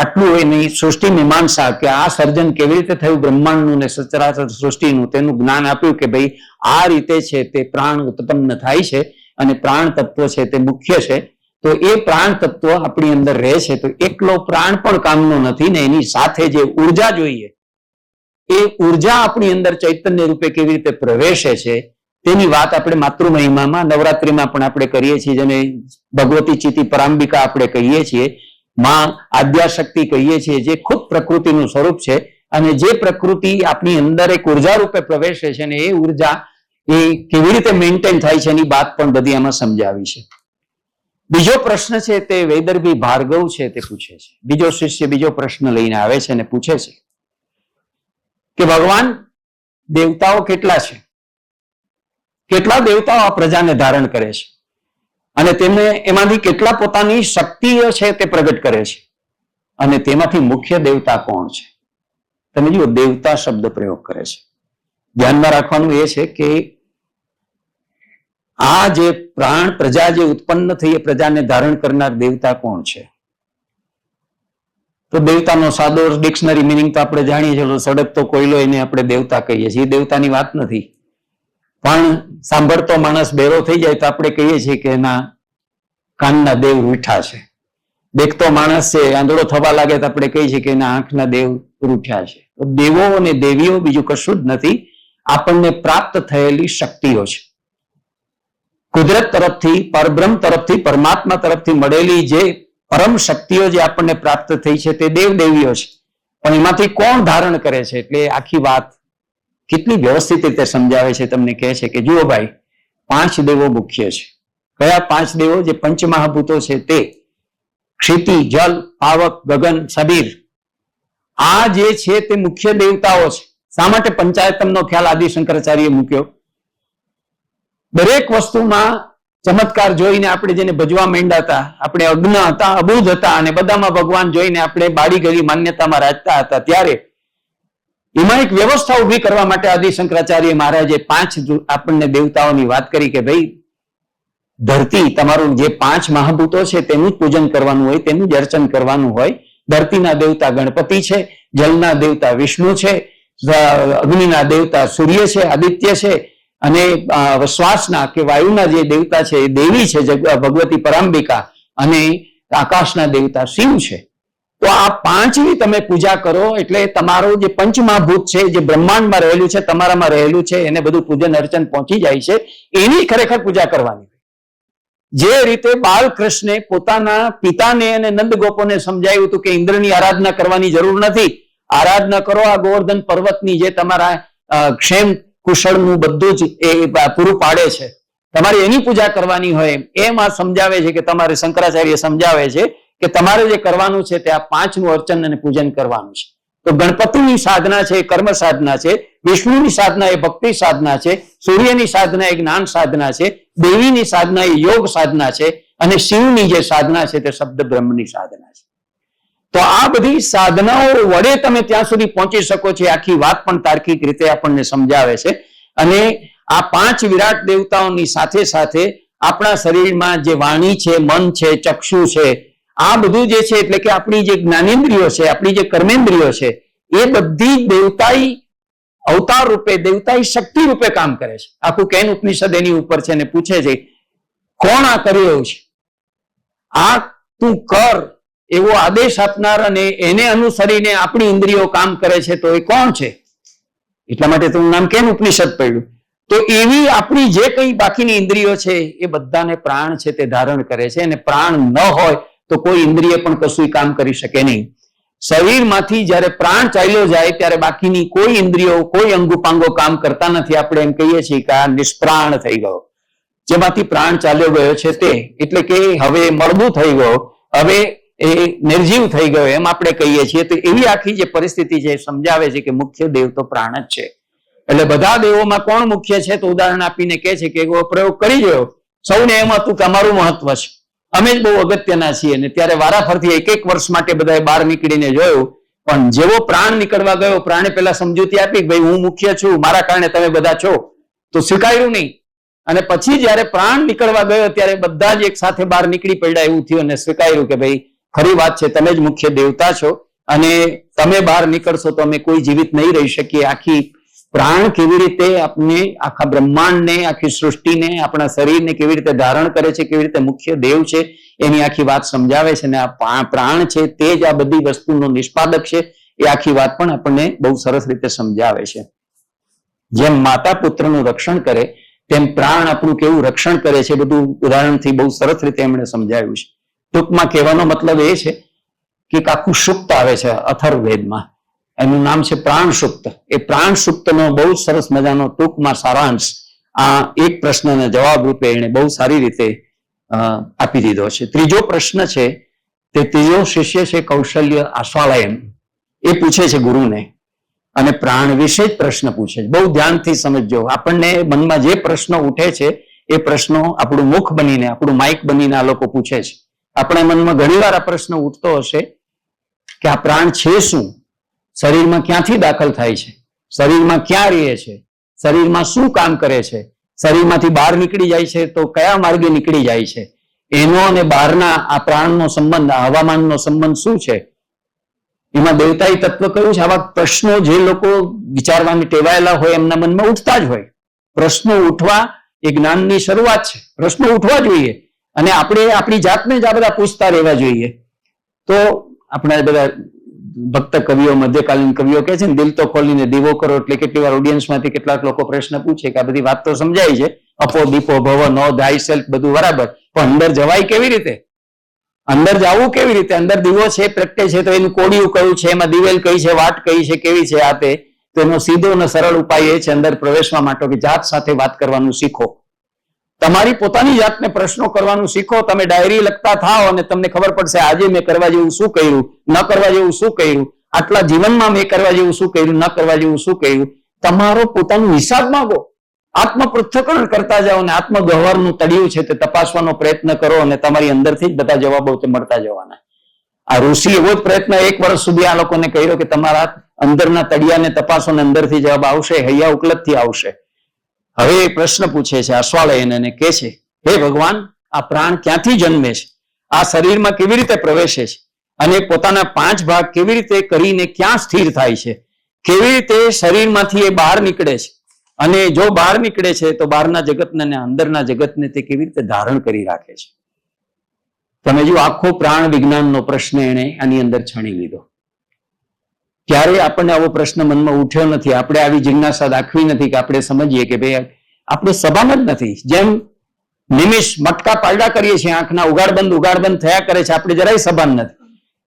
આટલું એની સૃષ્ટિ મીમાંસા કે આ સર્જન કેવી રીતે થયું બ્રહ્માંડનું ને સચરાચર સૃષ્ટિનું તેનું જ્ઞાન આપ્યું કે ભાઈ આ રીતે છે તે પ્રાણ ઉત્પન્ન થાય છે અને પ્રાણ તત્વ છે તે મુખ્ય છે. તો એ પ્રાણ તત્વ આપણી અંદર રહે છે તો એકલો પ્રાણ પણ કામનો નથી ને એની સાથે જે ઉર્જા જોઈએ એ ઉર્જા આપણી અંદર ચૈતન્ય રૂપે કેવી રીતે પ્રવેશે છે તેની વાત આપણે માતૃ મહિમામાં નવરાત્રિમાં પણ આપણે કરીએ છીએ, જેને ભગવતી ચિતિ પરાંબિકા આપણે કહીએ છીએ, માં આદ્યાશક્તિ કહીએ છીએ, જે ખુદ પ્રકૃતિનું સ્વરૂપ છે. અને જે પ્રકૃતિ આપણી અંદર એક ઉર્જા રૂપે પ્રવેશે છે અને એ ઉર્જા એ કેવી રીતે મેન્ટેન થાય છે એની વાત પણ બધી આમાં સમજાવી છે. બીજો પ્રશ્ન છે તે વૈદર્ભી ભાર્ગવ છે તે પૂછે છે. બીજો શિષ્ય બીજો પ્રશ્ન લઈને આવે છે અને પૂછે છે કે ભગવાન, દેવતાઓ કેટલા છે? કેટલા દેવતાઓ આ પ્રજાને ધારણ કરે છે અને તેમને એમાંથી કેટલા પોતાની શક્તિઓ છે તે પ્રગટ કરે છે અને તેમાંથી મુખ્ય દેવતા કોણ છે? તમે જુઓ, દેવતા શબ્દ પ્રયોગ કરે છે. ધ્યાનમાં રાખવાનું એ છે કે આ જે પ્રાણ પ્રજા જે ઉત્પન્ન થઈ એ પ્રજાને ધારણ કરનાર દેવતા કોણ છે? તો દેવતાનો સાદો ડિક્શનરી મિનિંગ તો આપણે જાણીએ છીએ, સડકતો કોયલો એને આપણે દેવતા કહીએ છીએ. એ દેવતાની વાત નથી, પણ સાંભળતો માણસ બેરો થઈ જાય તો આપણે કહીએ છીએ કે એના કાનના દેવ રૂઠા છે. દેખતો માણસ છે આંધળો થવા લાગે તો આપણે કહીએ છીએ કે એના આંખના દેવ રૂઠ્યા છે. તો દેવો અને દેવીઓ બીજું કશું જ નથી, આપણને પ્રાપ્ત થયેલી શક્તિઓ છે. કુદરત તરફથી, પરબ્રહ્મ તરફથી, પરમાત્મા તરફથી મળેલી જે પરમ શક્તિઓ જે આપણને પ્રાપ્ત થઈ છે તે દેવ દેવીઓ છે. પણ એમાંથી કોણ ધારણ કરે છે? એટલે આખી વાત કેટલી વ્યવસ્થિત રીતે સમજાવે છે. તમને કહે છે કે જુઓ ભાઈ, 5 દેવો મુખ્ય છે. કયા 5 દેવો? જે પંચમહાભૂતો છે તે ક્ષિતિ, જલ, પાવક, ગગન, સબીર. આ જે છે તે મુખ્ય દેવતાઓ છે. શા માટે પંચાયતનનો ખ્યાલ આદિ શંકરાચાર્ય મૂક્યો? દરેક વસ્તુમાં ચમત્કાર જોઈને આપણે જેને ભજવા માંડ્યા હતા, આપણે અજ્ઞ હતા, અબૂધ હતા અને બધામાં ભગવાન જોઈને આપણે બાળી ગયેલી માન્યતામાં રાજતા હતા, ત્યારે એમાં એક વ્યવસ્થા ઉભી કરવા માટે આદિ શંકરાચાર્ય મહારાજે 5 આપણને દેવતાઓની વાત કરી કે ભાઈ ધરતી, તમારું જે 5 મહાભૂતો છે તેનું જ પૂજન કરવાનું હોય, તેનું જ અર્ચન કરવાનું હોય. ધરતીના દેવતા ગણપતિ છે, જલના દેવતા વિષ્ણુ છે, અગ્નિના દેવતા સૂર્ય છે, આદિત્ય છે, અને શ્વાસના કે વાયુના જે દેવતા છે એ દેવી છે ભગવતી પરાંબિકા, અને આકાશના દેવતા શિવ છે. તો આ પાંચની તમે પૂજા કરો એટલે તમારું જે પંચમહાભૂત છે, જે બ્રહ્માંડમાં રહેલું છે, તમારામાં રહેલું છે, એને બધું પૂજન અર્ચન પહોંચી જાય છે. એની ખરેખર પૂજા કરવાની. જે રીતે બાલકૃષ્ણે પોતાના પિતાને અને નંદગોપોને સમજાવ્યું હતું કે ઇન્દ્રની આરાધના કરવાની જરૂર નથી, આરાધના કરો આ ગોવર્ધન પર્વતની, જે તમારા ક્ષેમ કુશળનું બધું જ એ પૂરું પાડે છે, તમારે એની પૂજા કરવાની હોય. એમ આ સમજાવે છે કે તમારે, શંકરાચાર્ય સમજાવે છે કે તમારે જે કરવાનું છે તે આ પાંચનું અર્ચન અને પૂજન કરવાનું છે. તો ગણપતિની સાધના છે એ કર્મ સાધના છે, વિષ્ણુની સાધના એ ભક્તિ સાધના છે, સૂર્યની સાધના એ જ્ઞાન સાધના છે, દેવીની સાધના એ યોગ સાધના છે, અને શિવની જે સાધના છે તે શબ્દ બ્રહ્મની સાધના છે. તો આ બધી સાધનાઓ વડે તમે ત્યાં સુધી પહોંચી શકો છો. આખી વાત પણ તાર્કિક રીતે આપણને સમજાવે છે. અને આ પાંચ વિરાટ દેવતાઓની સાથે સાથે આપણા શરીરમાં જે વાણી છે, મન છે, ચક્ષુ છે, આ બધું જે છે એટલે કે આપણી જે જ્ઞાનેન્દ્રિયો છે, આપણી જે કર્મેન્દ્રિયો છે, એ બધી દેવતાઈ અવતાર રૂપે, દેવતાઈ શક્તિ રૂપે કામ કરે છે. આખું કેન ઉપનિષદ એની ઉપર છે અને પૂછે છે કોણ આ કરી રહ્યું છે, આ તું કર એવો આદેશ આપનાર અને એને અનુસરીને આપણી ઇન્દ્રિયો કામ કરે છે, તો એ કોણ છે? એટલા માટે તો નામ કેન ઉપનિષદ પડ્યું. તો એવી આપણી જે કંઈ બાકીની ઇન્દ્રિયો છે એ બધાને પ્રાણ છે તે ધારણ કરે છે. અને પ્રાણ ન હોય તો કોઈ ઇન્દ્રિય પણ કશું કામ કરી શકે નહીં. શરીરમાંથી જ્યારે પ્રાણ ચાલ્યો જાય ત્યારે બાકીની કોઈ ઇન્દ્રિયો, કોઈ અંગુપાંગો કામ કરતા નથી. આપણે એમ કહીએ છીએ કે આ નિષ્પ્રાણ થઈ ગયો. જેમાંથી પ્રાણ ચાલ્યો ગયો છે તે, એટલે કે હવે મળદું થઈ ગયો, હવે એ નિર્જીવ થઈ ગયો, એમ આપણે કહીએ છીએ. તો એવી આખી જે પરિસ્થિતિ છે સમજાવે છે કે મુખ્ય દેવ તો પ્રાણ જ છે. એટલે બધા દેવોમાં કોણ મુખ્ય છે? તો ઉદાહરણ આપીને કહે છે કે એવો પ્રયોગ કરી ગયો, સૌને એમ હતું કે અમારું મહત્વ છે, અમે જ બહુ અગત્યના છીએ. અને ત્યારે વારાફરથી એક વર્ષ માટે બધાએ બહાર નીકળીને જોયું, પણ જેવો પ્રાણ નીકળવા ગયો, પ્રાણે પેલા સમજૂતી આપી કે ભાઈ હું મુખ્ય છું, મારા કારણે તમે બધા છો, તો સ્વીકાર્યું નહીં. અને પછી જયારે પ્રાણ નીકળવા ગયો ત્યારે બધા જ એક સાથે બહાર નીકળી પડ્યા એવું થયું અને સ્વીકાર્યું કે ભાઈ ખરી વાત છે, તમે જ મુખ્ય દેવતા છો અને તમે બહાર નીકળશો તો અમે કોઈ જીવિત નહીં રહી શકીએ. આખી પ્રાણ કેવી રીતે આપણે આખા બ્રહ્માંડને, આખી સૃષ્ટિને, આપણા શરીરને કેવી રીતે ધારણ કરે છે, કેવી રીતે મુખ્ય દેવ છે, એની આખી વાત સમજાવે છે. અને આ પ્રાણ છે તે જ આ બધી વસ્તુનો નિષ્પાદક છે. એ આખી વાત પણ આપણને બહુ સરસ રીતે સમજાવે છે. જેમ માતા પુત્રનું રક્ષણ કરે તેમ પ્રાણ આપણું કેવું રક્ષણ કરે છે, બધું ઉદાહરણથી બહુ સરસ રીતે એમણે સમજાવ્યું છે. ટૂંકમાં કહેવાનો મતલબ એ છે કે આખું સુક્ત આવે છે અથર્વવેદમાં, એનું નામ છે પ્રાણ સુક્ત. એ પ્રાણ સુક્તનો બહુ સરસ મજાનો ટૂંકમાં સારાંશ આ એક પ્રશ્નના જવાબ રૂપે એને બહુ સારી રીતે આપી દીધો છે. ત્રીજો પ્રશ્ન છે તે ત્રીજો શિષ્ય છે કૌશલ્ય આશ્વાલયન. એ પૂછે છે ગુરુને અને પ્રાણ વિશે જ પ્રશ્ન પૂછે છે. બહુ ધ્યાનથી સમજજો. આપણને મનમાં જે પ્રશ્નો ઉઠે છે એ પ્રશ્નો આપણું મુખ બનીને, આપણું માઇક બનીને આ લોકો પૂછે છે. આપણા મનમાં ઘણીવાર આ પ્રશ્ન ઉઠતો હશે કે આ પ્રાણ છે શું? શરીરમાં ક્યાંથી દાખલ થાય છે? શરીરમાં ક્યાં રહે છે? શરીરમાં શું કામ કરે છે? શરીરમાંથી બહાર નીકળી જાય છે તો કયા માર્ગે નીકળી જાય છે? એનો અને બહારના આ પ્રાણનો સંબંધ, આ હવામાનનો સંબંધ શું છે? એમાં દેવતાઈ તત્વ કયું છે? આવા પ્રશ્નો જે લોકો વિચારવાની ટેવાયેલા હોય એમના મનમાં ઉઠતા જ હોય. પ્રશ્નો ઉઠવા એ જ્ઞાનની શરૂઆત છે. પ્રશ્નો ઉઠવા જોઈએ અને આપણે આપણી જાતને જ આ બધા પૂછતા રહેવા જોઈએ. તો આપણા બધા ભક્ત કવિઓ, મધ્યકાલીન કવિઓ કહે છે ને, દિલ તો ખોલીને દીવો કરો. એટલે કેટલી વાર ઓડિયન્સમાંથી કેટલાક લોકો પ્રશ્ન પૂછે કે આ બધી વાત તો સમજાય છે, અપો દીપો ભવ નો ધાય સેલ્ફ, બધું બરાબર, પણ અંદર જવાય કેવી રીતે? અંદર જવું કેવી રીતે? અંદર દીવો છે, પ્રગટે છે, તો એનું કોડિયું કયું છે, એમાં દિવેલ કઈ છે, વાટ કઈ છે, કેવી છે, આ તે. તો એનો સીધો અને સરળ ઉપાય એ છે અંદર પ્રવેશવા માટે કે જાત સાથે વાત કરવાનું શીખો. તમારી પોતાની જાતને પ્રશ્નો કરવાનું શીખો. તમે ડાયરી લખતા થાઓ અને તમને ખબર પડશે આજે મેં કરવા જેવું શું કર્યું, ન કરવા જેવું શું કર્યું, આટલા જીવનમાં મેં કરવા જેવું શું કર્યું, ન કરવા જેવું શું કર્યું. તમારો પોતાનો હિસાબ માંગો, આત્મ પૃથ્થકરણ કરતા જાઓ અને આત્મગહ્વરનું તળિયું છે તે તપાસવાનો પ્રયત્ન કરો અને તમારી અંદરથી જ બધા જવાબો તે મળતા જવાના. આ ઋષિ એવો જ પ્રયત્ન 1 વર્ષ સુધી આ લોકોને કર્યો કે તમારા અંદરના તળિયાને તપાસો ને અંદરથી જવાબ આવશે, હૈયા ઉકલતથી આવશે. હવે પ્રશ્ન પૂછે છે આશ્વાલયન અને કહે છે, હે ભગવાન, આ પ્રાણ ક્યાંથી જન્મે છે? આ શરીરમાં કેવી રીતે પ્રવેશે છે? અને પોતાના 5 ભાગ કેવી રીતે કરીને ક્યાં સ્થિર થાય છે? કેવી રીતે શરીરમાંથી એ બહાર નીકળે છે? અને જો બહાર નીકળે છે તો બહારના જગતને અને અંદરના જગતને તે કેવી રીતે ધારણ કરી રાખે છે? તમે જો આખો પ્રાણ વિજ્ઞાનનો પ્રશ્ન એને આની અંદર છણી લીધો. ક્યારેય આપણને આવો પ્રશ્ન મનમાં ઉઠ્યો નથી, આપણે આવી જિજ્ઞાસા દાખવી નથી કે આપણે સમજીએ કે ભાઈ આપણે સભાન જ નથી. જેમ નિમિષ મટકા પાલડા કરીએ છીએ, આંખના ઉગાડ બંધ થયા કરે છે, આપણે જરાય સભાન નથી.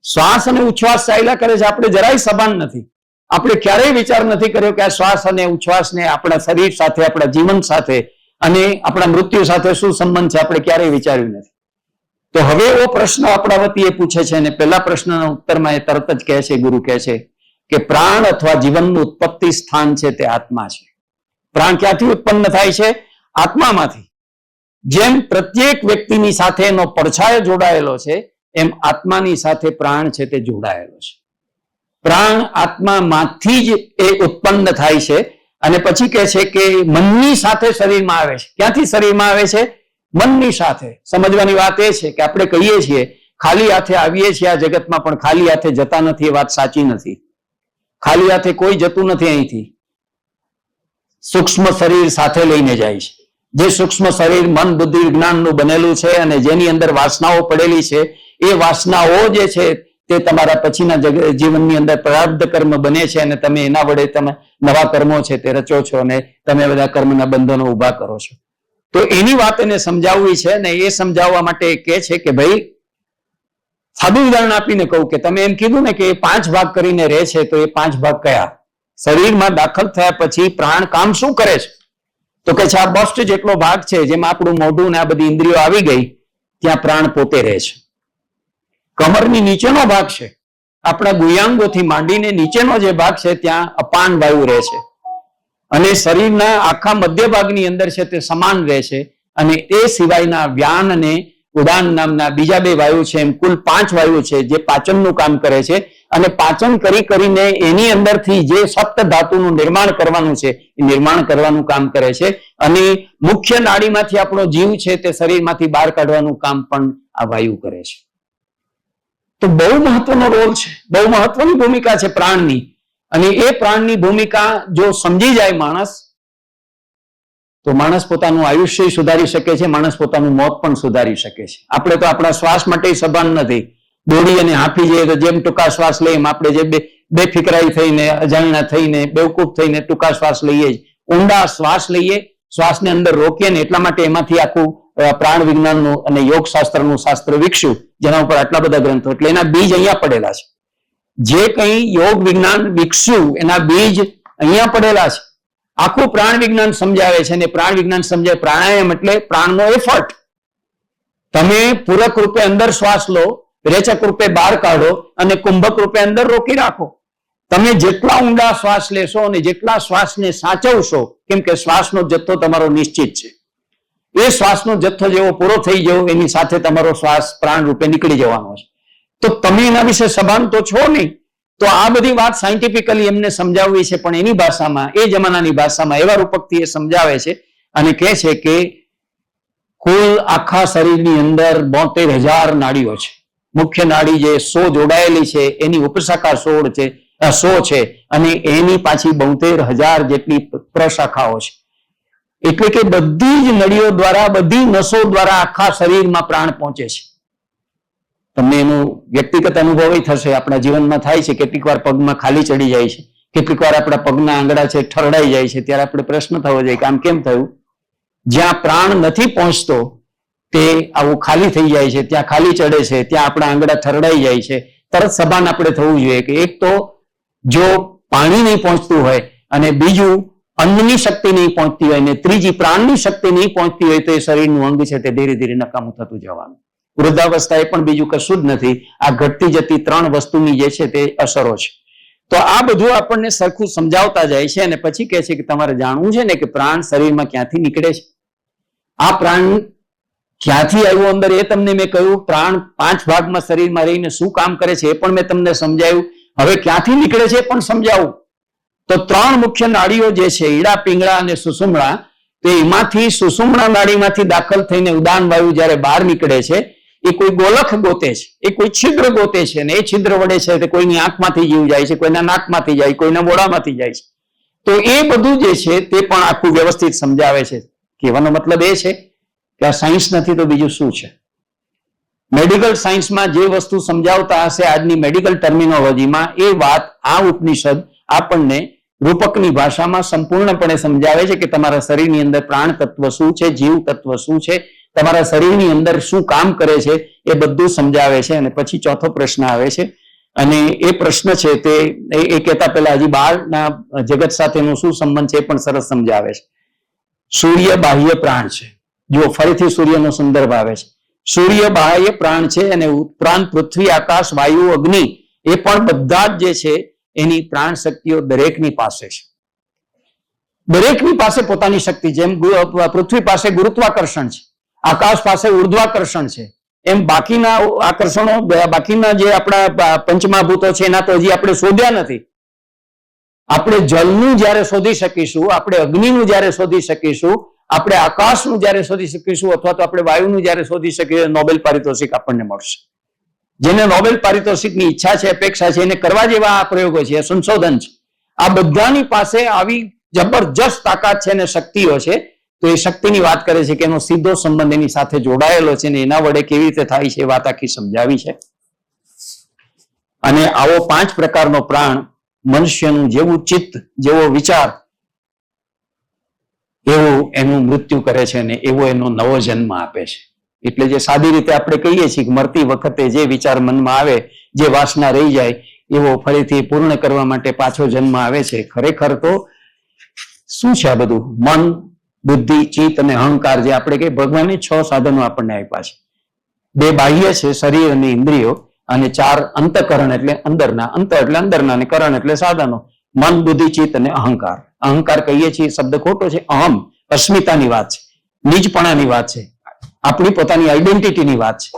શ્વાસ અને ઉચ્છ્વાસ ચાલ્યા કરે છે, આપણે જરાય સભાન નથી. આપણે ક્યારેય વિચાર નથી કર્યો કે આ શ્વાસ અને ઉચ્છ્વાસને આપણા શરીર સાથે, આપણા જીવન સાથે અને આપણા મૃત્યુ સાથે શું સંબંધ છે, આપણે ક્યારેય વિચાર્યું નથી. તો હવે એવો પ્રશ્ન આપણા વતી એ પૂછે છે અને પહેલા પ્રશ્નના ઉત્તરમાં એ તરત જ કહે છે, ગુરુ કહે છે કે પ્રાણ અથવા જીવનનું ઉત્પત્તિ સ્થાન છે તે આત્મા છે. પ્રાણ ક્યાંથી ઉત્પન્ન થાય છે? આત્મામાંથી. જેમ પ્રત્યેક વ્યક્તિની સાથે એનો પડછાયો જોડાયેલો છે, એમ આત્માની સાથે પ્રાણ છે તે જોડાયેલો છે. પ્રાણ આત્મામાંથી જ એ ઉત્પન્ન થાય છે અને પછી કહે છે કે મનની સાથે શરીરમાં આવે છે. ક્યાંથી શરીરમાં આવે છે? મનની સાથે. સમજવાની વાત એ છે કે આપણે કહીએ છીએ ખાલી હાથે આવીએ છીએ આ જગતમાં, પણ ખાલી હાથે જતા નથી. એ વાત સાચી નથી. ખાલી હાથે કોઈ જતું નથી અહીંથી. સૂક્ષ્મ શરીર સાથે લઈને જાય છે. જે સૂક્ષ્મ શરીર મન બુદ્ધિ વિજ્ઞાનનું બનેલું છે અને જેની અંદર વાસનાઓ પડેલી છે, એ વાસનાઓ જે છે તે તમારા પછીના જીવનની અંદર પ્રારબ્ધ કર્મ બને છે અને તમે એના વડે તમે નવા કર્મો છે તે રચો છો અને તમે બધા કર્મના બંધનો ઉભા કરો છો. તો એની વાત એને સમજાવવી છે ને એ સમજાવવા માટે કહે છે કે ભાઈ, સાદું ઉદાહરણ આપીને કહું કે તમે એમ કીધું ને કે એ 5 ભાગ કરીને રહે છે, તો એ 5 ભાગ કયા? શરીરમાં દાખલ થયા પછી પ્રાણ કામ શું કરે છે? તો કે છે આ બસ્ટ જેટલો ભાગ છે, જેમાં આપણું મોઢું ને આ બધી ઇન્દ્રિયો આવી ગઈ, ત્યાં પ્રાણ પોતે રહે છે. કમરની નીચેનો ભાગ છે, આપણા ગુયાંગોથી માંડીને નીચેનો જે ભાગ છે ત્યાં અપાન વાયુ રહે છે અને શરીરના આખા મધ્ય ભાગની અંદર છે તે સમાન રહે છે. અને એ સિવાયના વ્યાન અને ઉડાન નામના બીજા 2 વાયુ છે, એમ કુલ 5 વાયુ છે જે પાચનનું કામ કરે છે. અને પાચન કરીને એની અંદરથી જે સપ્ત ધાતુનું નિર્માણ કરવાનું છે એ નિર્માણ કરવાનું કામ કરે છે. અને મુખ્ય નાડીમાંથી આપણો જીવ છે તે શરીરમાંથી બહાર કાઢવાનું કામ પણ આ વાયુ કરે છે. તો બહુ મહત્વનો રોલ છે, બહુ મહત્વની ભૂમિકા છે પ્રાણની. અને એ પ્રાણની ભૂમિકા જો સમજી જાય માણસ, તો માણસ પોતાનું આયુષ્ય સુધારી શકે છે, માણસ પોતાનું મોત પણ સુધારી શકે છે. આપણે તો આપણા શ્વાસ માટે સભાન નથી. દોડી અને હાંફી જઈએ તો જેમ ટૂંકા શ્વાસ લઈએ, આપણે જે બેફિકરાઈ થઈને, અજાણ્યા થઈને, બેવકૂફ થઈને ટૂંકા શ્વાસ લઈએ, ઊંડા શ્વાસ લઈએ, શ્વાસને અંદર રોકીએ ને એટલા માટે એમાંથી આખું પ્રાણ વિજ્ઞાનનું અને યોગ શાસ્ત્રનું શાસ્ત્ર વિકસ્યું, જેના ઉપર આટલા બધા ગ્રંથો. એટલે એના બીજ અહીંયા પડેલા છે. જે કંઈ યોગ વિજ્ઞાન વિકસ્યું એના બીજ અહીંયા પડેલા છે. આખું પ્રાણ વિજ્ઞાન સમજાવે છે અને પ્રાણ વિજ્ઞાન સમજાવે. પ્રાણાયામ એટલે પ્રાણનો એફર્ટ. તમે પૂરક રૂપે અંદર શ્વાસ લો, રેચક રૂપે બહાર કાઢો અને કુંભક રૂપે અંદર રોકી રાખો. તમે જેટલા ઊંડા શ્વાસ લેશો અને જેટલા શ્વાસને સાચવશો, કેમ કે શ્વાસનો જથ્થો તમારો નિશ્ચિત છે, એ શ્વાસનો જથ્થો જેવો પૂરો થઈ ગયો એની સાથે તમારો શ્વાસ પ્રાણ રૂપે નીકળી જવાનો છે. તો તમે એના વિશે સભાન તો છો નહીં. તો આ બધી વાત સાયન્ટિફિકલી એમને સમજાવવી છે, પણ એની ભાષામાં, એ જમાનાની ભાષામાં એવા રૂપકથી એ સમજાવે છે અને કહે છે કે કુલ આખા શરીરની અંદર 72,000 નાડીઓ છે. મુખ્ય નાડી જે 100 જોડાયેલી છે એની ઉપશાખા 100 છે અને એની પાછી 72,000 જેટલી પ્રશાખાઓ છે. એટલે કે બધી જ નળીઓ દ્વારા, બધી નસો દ્વારા આખા શરીરમાં પ્રાણ પહોંચે છે. તમને એનું વ્યક્તિગત અનુભવ થશે, આપણા જીવનમાં થાય છે. કેટલીક વાર પગમાં ખાલી ચડી જાય છે, કેટલીક વાર આપણા પગના આંગળા છે ઠરડાઈ જાય છે. ત્યારે આપણે પ્રશ્ન થવો જોઈએ કે આમ કેમ થયું? જ્યાં પ્રાણ નથી પહોંચતો તે આવું ખાલી થઈ જાય છે, ત્યાં ખાલી ચડે છે, ત્યાં આપણા આંગળા ઠરડાઈ જાય છે. તરત સભાન આપણે થવું જોઈએ કે એક તો જો પાણી નહીં પહોંચતું હોય અને બીજું અન્નની શક્તિ નહીં પહોંચતી હોય ને ત્રીજી પ્રાણની શક્તિ નહીં પહોંચતી હોય તો એ શરીરનું અંગ છે તે ધીરે ધીરે નકામું થતું જવાનું. વૃદ્ધાવસ્થા એ પણ બીજું કશું જ નથી. આ ઘટતી જતી 3 વસ્તુની જે છે તે અસરો છે. તો આ બધું આપણને સરખું સમજાવતા જાય છે અને પછી કહે છે કે તમારે જાણવું છે ને કે પ્રાણ શરીરમાં ક્યાંથી નીકળે છે. આ પ્રાણ ક્યાંથી આવ્યું અંદર એ તમને મેં કહ્યું. પ્રાણ 5 ભાગમાં શરીરમાં રહીને શું કામ કરે છે એ પણ મેં તમને સમજાવ્યું. હવે ક્યાંથી નીકળે છે એ પણ સમજાવું. તો 3 મુખ્ય નાડીઓ જે છે, ઈડા, પિંગળા અને સુષુમ્ણા, તો એમાંથી સુષુમ્ણા નાડીમાંથી દાખલ થઈને ઉદાન વાયુ જ્યારે બહાર નીકળે છે એ કોઈ ગોલખ ગોતે છે, એ કોઈ છિદ્ર ગોતે છે અને એ છિદ્ર વડે છે તે કોઈની આંખમાંથી જીવ જાય છે, કોઈના નાકમાંથી જાય, કોઈના મોઢામાંથી જાય છે. તો એ બધું જે છે તે પણ આખું વ્યવસ્થિત સમજાવે છે. કહેવાનો મતલબ એ છે કે આ સાયન્સ નથી તો બીજું શું છે? મેડિકલ સાયન્સમાં જે વસ્તુ સમજાવતા હશે આજની મેડિકલ ટર્મિનોલોજીમાં, એ વાત આ ઉપનિષદ આપણને રૂપકની ભાષામાં સંપૂર્ણપણે સમજાવે છે કે તમારા શરીરની અંદર પ્રાણ તત્વ શું છે, જીવ તત્વ શું છે, તમારા શરીરની અંદર શું કામ કરે છે, એ બધું સમજાવે છે. અને પછી ચોથો પ્રશ્ન આવે છે, અને એ પ્રશ્ન છે તે એ કહેતા પહેલા હજી બહારના જગત સાથેનો શું સંબંધ છે એ પણ સરસ સમજાવે છે. સૂર્ય બાહ્ય પ્રાણ છે. જો ફરીથી સૂર્યનો સંદર્ભ આવે છે. સૂર્ય બાહ્ય પ્રાણ છે, અને ઉપરાંત પૃથ્વી, આકાશ, વાયુ, અગ્નિ એ પણ બધા જ જે છે એની પ્રાણ શક્તિઓ દરેકની પાસે છે. દરેકની પાસે પોતાની શક્તિ, જેમ પૃથ્વી પાસે ગુરુત્વાકર્ષણ છે, આકાશ પાસે ઉર્ધ્વાકર્ષણ છે, એમ બાકીના આકર્ષણો, બાકીના જે આપણા પંચમહાભૂતો છે એના તો હજી આપણે શોધ્યા નથી. આપણે જલનું જ્યારે શોધી શકીશું, આપણે અગ્નિનું જ્યારે શોધી શકીશું, આપણે આકાશનું જ્યારે શોધી શકીશું, અથવા તો આપણે વાયુનું જ્યારે શોધી શકીશું, નોબેલ પારિતોષિક આપણને મળશે. જેને નોબેલ પારિતોષિકની ઈચ્છા છે, અપેક્ષા છે, એને કરવા જેવા આ પ્રયોગો છે, સંશોધન છે. આ બધાની પાસે આવી જબરજસ્ત તાકાત છે અને શક્તિઓ છે. તો એ શક્તિની વાત કરે છે કે એનો સીધો સંબંધ એની સાથે જોડાયેલો છે, અને એના વડે કેવી રીતે થાય છે એ વાત આખી સમજાવી છે. અને આવો 5 પ્રકારનો પ્રાણ મનુષ્યનું જેવું ચિત્ત, જેવો વિચાર, એવું એનું મૃત્યુ કરે છે, અને એવો એનો નવો જન્મ આપે છે. એટલે જે સાદી રીતે આપણે કહીએ છીએ કે મરતી વખતે જે વિચાર મનમાં આવે, જે વાસના રહી જાય, એવો ફરીથી પૂર્ણ કરવા માટે પાછો જન્મ આવે છે. ખરેખર તો શું છે આ બધું? મન, બુદ્ધિ, ચિત્ત અને અહંકાર, જે આપણે કહીએ, ભગવાને 6 સાધનો આપણને આપ્યા છે. 2 બાહ્ય છે, શરીર અને ઇન્દ્રિયો, અને 4 અંતકરણ એટલે અંદરના, અંત એટલે અંદરના, અને કરણ એટલે સાધનો. મન, બુદ્ધિ, ચિત્ત અને અહંકાર. અહંકાર કહીએ છીએ શબ્દ ખોટો છે. અહમ અસ્મિતાની વાત છે, નીચપણાની વાત છે, આપણી પોતાની આઈડેન્ટિટીની વાત છે.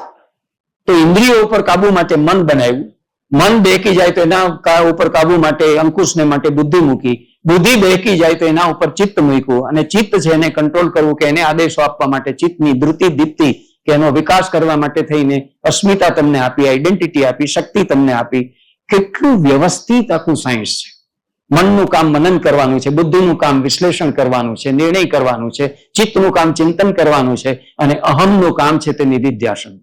તો ઇન્દ્રિયો ઉપર કાબુ માટે મન બનાવ્યું. મન બેકી જાય તો એના ઉપર કાબુ માટે, અંકુશને માટે બુદ્ધિ મૂકી. બુદ્ધિ બેકી જાય તો એના ઉપર ચિત્ત મૂક્યું, અને ચિત્ત છે એને કંટ્રોલ કરવું, કે એને આદેશો આપવા માટે ચિત્તની ધૃતિ, દીપ્તિ, કે એનો વિકાસ કરવા માટે થઈને અસ્મિતા તમને આપી, આઈડેન્ટિટી આપી, શક્તિ તમને આપી. કેટલું વ્યવસ્થિત આખું સાયન્સ છે. મનનું કામ મનન કરવાનું છે, બુદ્ધિનું કામ વિશ્લેષણ કરવાનું છે, નિર્ણય કરવાનું છે, ચિત્તનું કામ ચિંતન કરવાનું છે, અને અહમનું કામ છે તે નિધિધ્યાસન.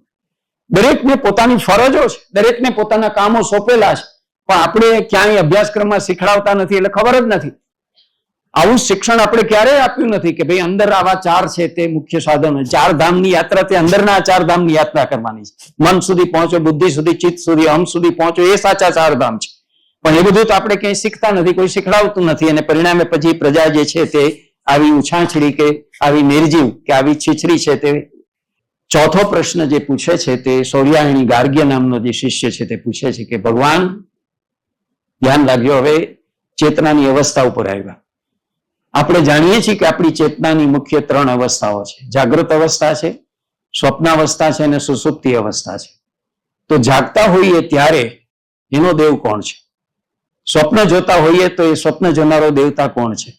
દરેકને પોતાની ફરજો છે, દરેકને પોતાના કામો સોંપેલા છે, પણ આપણે ક્યાંય અભ્યાસક્રમમાં શીખડાવતા નથી, એટલે ખબર જ નથી. આવું શિક્ષણ આપણે ક્યારેય આપ્યું નથી કે ભાઈ અંદર આવા 4 છે તે મુખ્ય સાધનો. 4 ધામની યાત્રા, તે અંદરના 4 ધામની યાત્રા કરવાની છે. મન સુધી પહોંચો, બુદ્ધિ સુધી, ચિત્ત સુધી, અહમ સુધી પહોંચો, એ સાચા 4 ધામ છે. પણ એ બધું તો આપણે ક્યાંય શીખતા નથી, કોઈ શીખડાવતું નથી, અને પરિણામે પછી પ્રજા જે છે તે આવી ઉછાંછડી, કે આવી નિર્જીવ, કે આવી છીછરી છે. તે ચોથો પ્રશ્ન જે પૂછે છે તે સૌર્યાયણી ગાર્ગ્ય નામનો જે શિષ્ય છે તે પૂછે છે કે ભગવાન, ધ્યાન રાખજો, હવે ચેતનાની અવસ્થા ઉપર આવ્યા. આપણે જાણીએ છીએ કે આપણી ચેતનાની મુખ્ય 3 અવસ્થાઓ છે. જાગૃત અવસ્થા છે, સ્વપ્નાવસ્થા છે, અને સુષુપ્તિ અવસ્થા છે. તો જાગતા હોઈએ ત્યારે એનો દેવ કોણ છે? સ્વપ્ન જોતા હોઈએ તો એ સ્વપ્ન જોનારો દેવતા કોણ છે?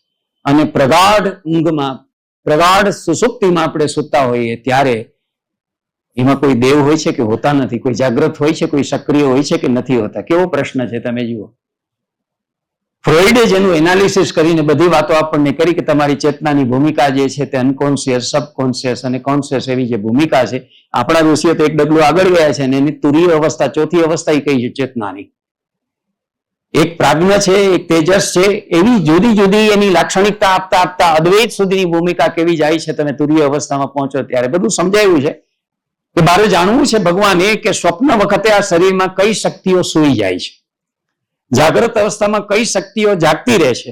અને પ્રગાઢ ઊંઘમાં, પ્રગાઢ સુષુપ્તિમાં આપણે સૂતા હોઈએ ત્યારે એમાં કોઈ દેવ હોય છે કે હોતા નથી? કોઈ જાગૃત હોય છે, કોઈ સક્રિય હોય છે કે નથી હોતા? કેવો પ્રશ્ન છે, તમે જુઓ. ફ્રોઈડે જેનું એનાલિસિસ કરીને બધી વાતો આપણને કરી કે તમારી ચેતનાની ભૂમિકા જે છે તે અનકોન્શિયસ, સબકોન્શિયસ અને કોન્શિયસ એવી જે ભૂમિકા છે, આપણા ઋષિઓ તો એક ડગલું આગળ ગયા છે, અને એની તુરીય અવસ્થા, ચોથી અવસ્થા એ કઈ છે ચેતનાની. એક પ્રાજ્ઞ છે, એક તેજસ છે, એવી જુદી જુદી એની લાક્ષણિકતા આપતા આપતા અદ્વૈત સુધીની ભૂમિકા કેવી જાય છે. તમે તુરીય અવસ્થામાં પહોંચો ત્યારે બધું સમજાયું છે. કે મારે જાણવું છે ભગવાન એ કે સ્વપ્ન વખતે આ શરીરમાં કઈ શક્તિઓ સૂઈ જાય છે, જાગ્રત અવસ્થામાં કઈ શક્તિઓ જાગતી રહે છે,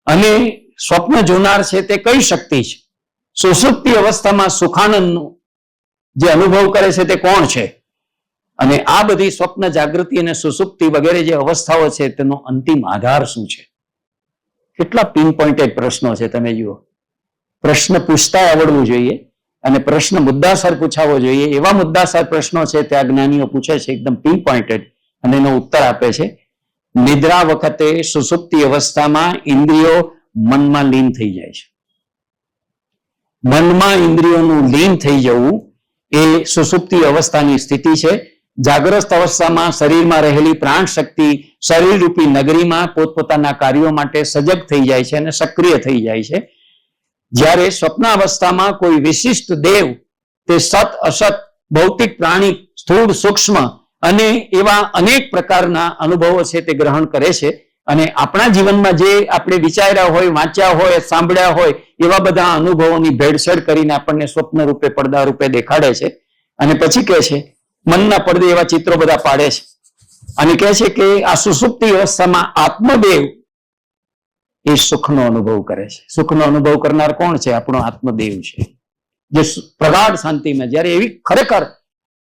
અને સ્વપ્ન જોનાર છે તે કઈ શક્તિ છે, સુષુપ્તિ અવસ્થામાં સુખાનંદનો જે અનુભવ કરે છે તે કોણ છે, અને આ બધી સ્વપ્ન, જાગૃતિ અને સુષુપ્તિ વગેરે જે અવસ્થાઓ છે તેનો અંતિમ આધાર શું છે? કેટલા પિન પોઇન્ટેડ પ્રશ્નો છે, તમે જુઓ. પ્રશ્ન પૂછતા આવડવું જોઈએ, અને પ્રશ્ન મુદ્દાસર પૂછાવો જોઈએ. એવા મુદ્દાસર પ્રશ્નો છે તે આ જ્ઞાનીઓ પૂછે છે, એકદમ પિન પોઇન્ટેડ, અને એનો ઉત્તર આપે છે. નિદ્રા વખતે સુષુપ્તિ અવસ્થામાં ઇન્દ્રિયો મનમાં લીન થઈ જાય છે. મનમાં ઇન્દ્રિયોનું લીન થઈ જવું એ સુષુપ્તિ અવસ્થાની સ્થિતિ છે. જાગ્રત અવસ્થામાં શરીરમાં રહેલી પ્રાણ શક્તિ શરીરરૂપી નગરીમાં પોતપોતાના કાર્યો માટે સજગ થઈ જાય છે અને સક્રિય થઈ જાય છે. જ્યારે સ્વપ્ન અવસ્થામાં કોઈ વિશિષ્ટ દેવ તે સત અસત ભૌતિક, પ્રાણિક, સ્થૂળ, સૂક્ષ્મ અને એવા અનેક પ્રકારના અનુભવો છે તે ગ્રહણ કરે છે. અને આપણા જીવનમાં જે આપણે વિચાર્યા હોય, વાંચ્યા હોય, સાંભળ્યા હોય એવા બધા અનુભવોની ભેળસેળ કરીને આપણને સ્વપ્ન રૂપે, પડદા રૂપે દેખાડે છે. અને પછી કહે છે, મનના પડદે એવા ચિત્રો બધા પાડે છે અને કહે છે કે આ સુષુપ્તિ અવસ્થામાં આત્મદેવ એ સુખનો અનુભવ કરે છે. સુખનો અનુભવ કરનાર કોણ છે? આપણો આત્મદેવ છે, જે પ્રગાઢ શાંતિમાં, જ્યારે એવી ખરેખર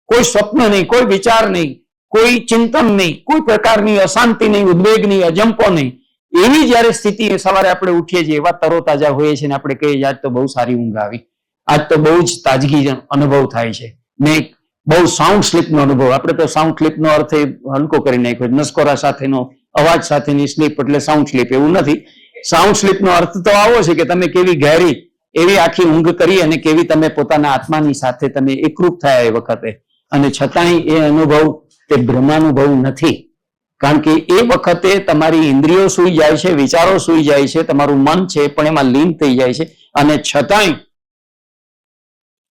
કોઈ સ્વપ્ન નહીં, કોઈ વિચાર નહીં, કોઈ ચિંતન નહીં, કોઈ પ્રકારની અશાંતિ નહીં, ઉદ્વેગ નહીં, અજંપો નહીં, એવી જયારે સ્થિતિ સવારે આપણે ઉઠીએ છીએ એવા તરોતાજા હોઈએ છીએ ને આપણે કહીએ આજ તો બહુ સારી ઊંઘ આવી, આજ તો બહુ જ તાજગી અનુભવ થાય છે, મેં બહુ સાઉન્ડ સ્લીપનો અનુભવ. આપણે તો સાઉન્ડ સ્લીપનો અર્થ હલકો કરી નાખ્યો, નસકોરા સાથેનો અવાજ સાથેની સ્લીપ એટલે સાઉન્ડ સ્લીપ, એવું નથી. સાઉન્ડ સ્લીપનો અર્થ તો આવો છે કે તમે કેવી ગહેરી એવી આખી ઊંઘ કરી અને કેવી તમે પોતાના આત્માની સાથે તમે એકરૂપ થયા એ વખતે, અને છતાંય એ અનુભવ તે બ્રહ્માનુભવ નથી. કારણ કે એ વખતે તમારી ઇન્દ્રિયો સૂઈ જાય છે, વિચારો સૂઈ જાય છે, તમારું મન છે પણ એમાં લીન થઈ જાય છે, અને છતાંય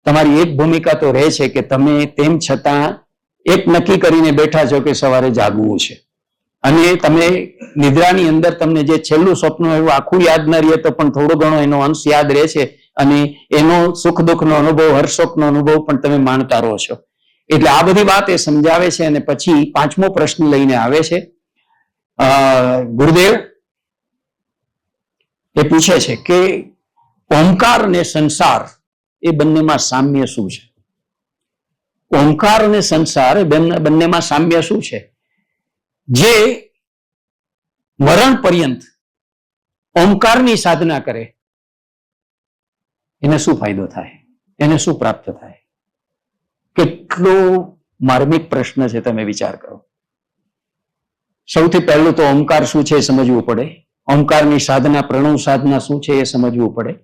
તમારી એક ભૂમિકા તો રહે છે કે તમે તેમ છતાં એક નક્કી કરીને બેઠા છો કે સવારે જાગવું છે. અને તમે નિદ્રાની અંદર તમને જે છેલ્લું સ્વપ્ન એવું આખું યાદ ન રહે તો પણ થોડો ઘણો એનો અંશ યાદ રહે છે, અને એનો સુખ દુઃખનો અનુભવ, હર્ષોકનો અનુભવ પણ તમે માણતા રહો છો. એટલે આ બધી વાત એ સમજાવે છે. અને પછી 5મો પ્રશ્ન લઈને આવે છે. ગુરુદેવ એ પૂછે છે કે ઓમકાર અને સંસાર એ બંનેમાં સામ્ય શું છે? ઓમકાર અને સંસાર એ બંનેમાં સામ્ય શું છે? જે મરણ પર્યંત ઓમકારની સાધના કરે એને શું ફાયદો થાય, એને શું પ્રાપ્ત થાય? કેટલો માર્મિક પ્રશ્ન છે, તમે વિચાર કરો. સૌથી પહેલું તો ઓમકાર શું છે એ સમજવું પડે. ઓમકારની સાધના, પ્રણવ સાધના શું છે એ સમજવું પડે.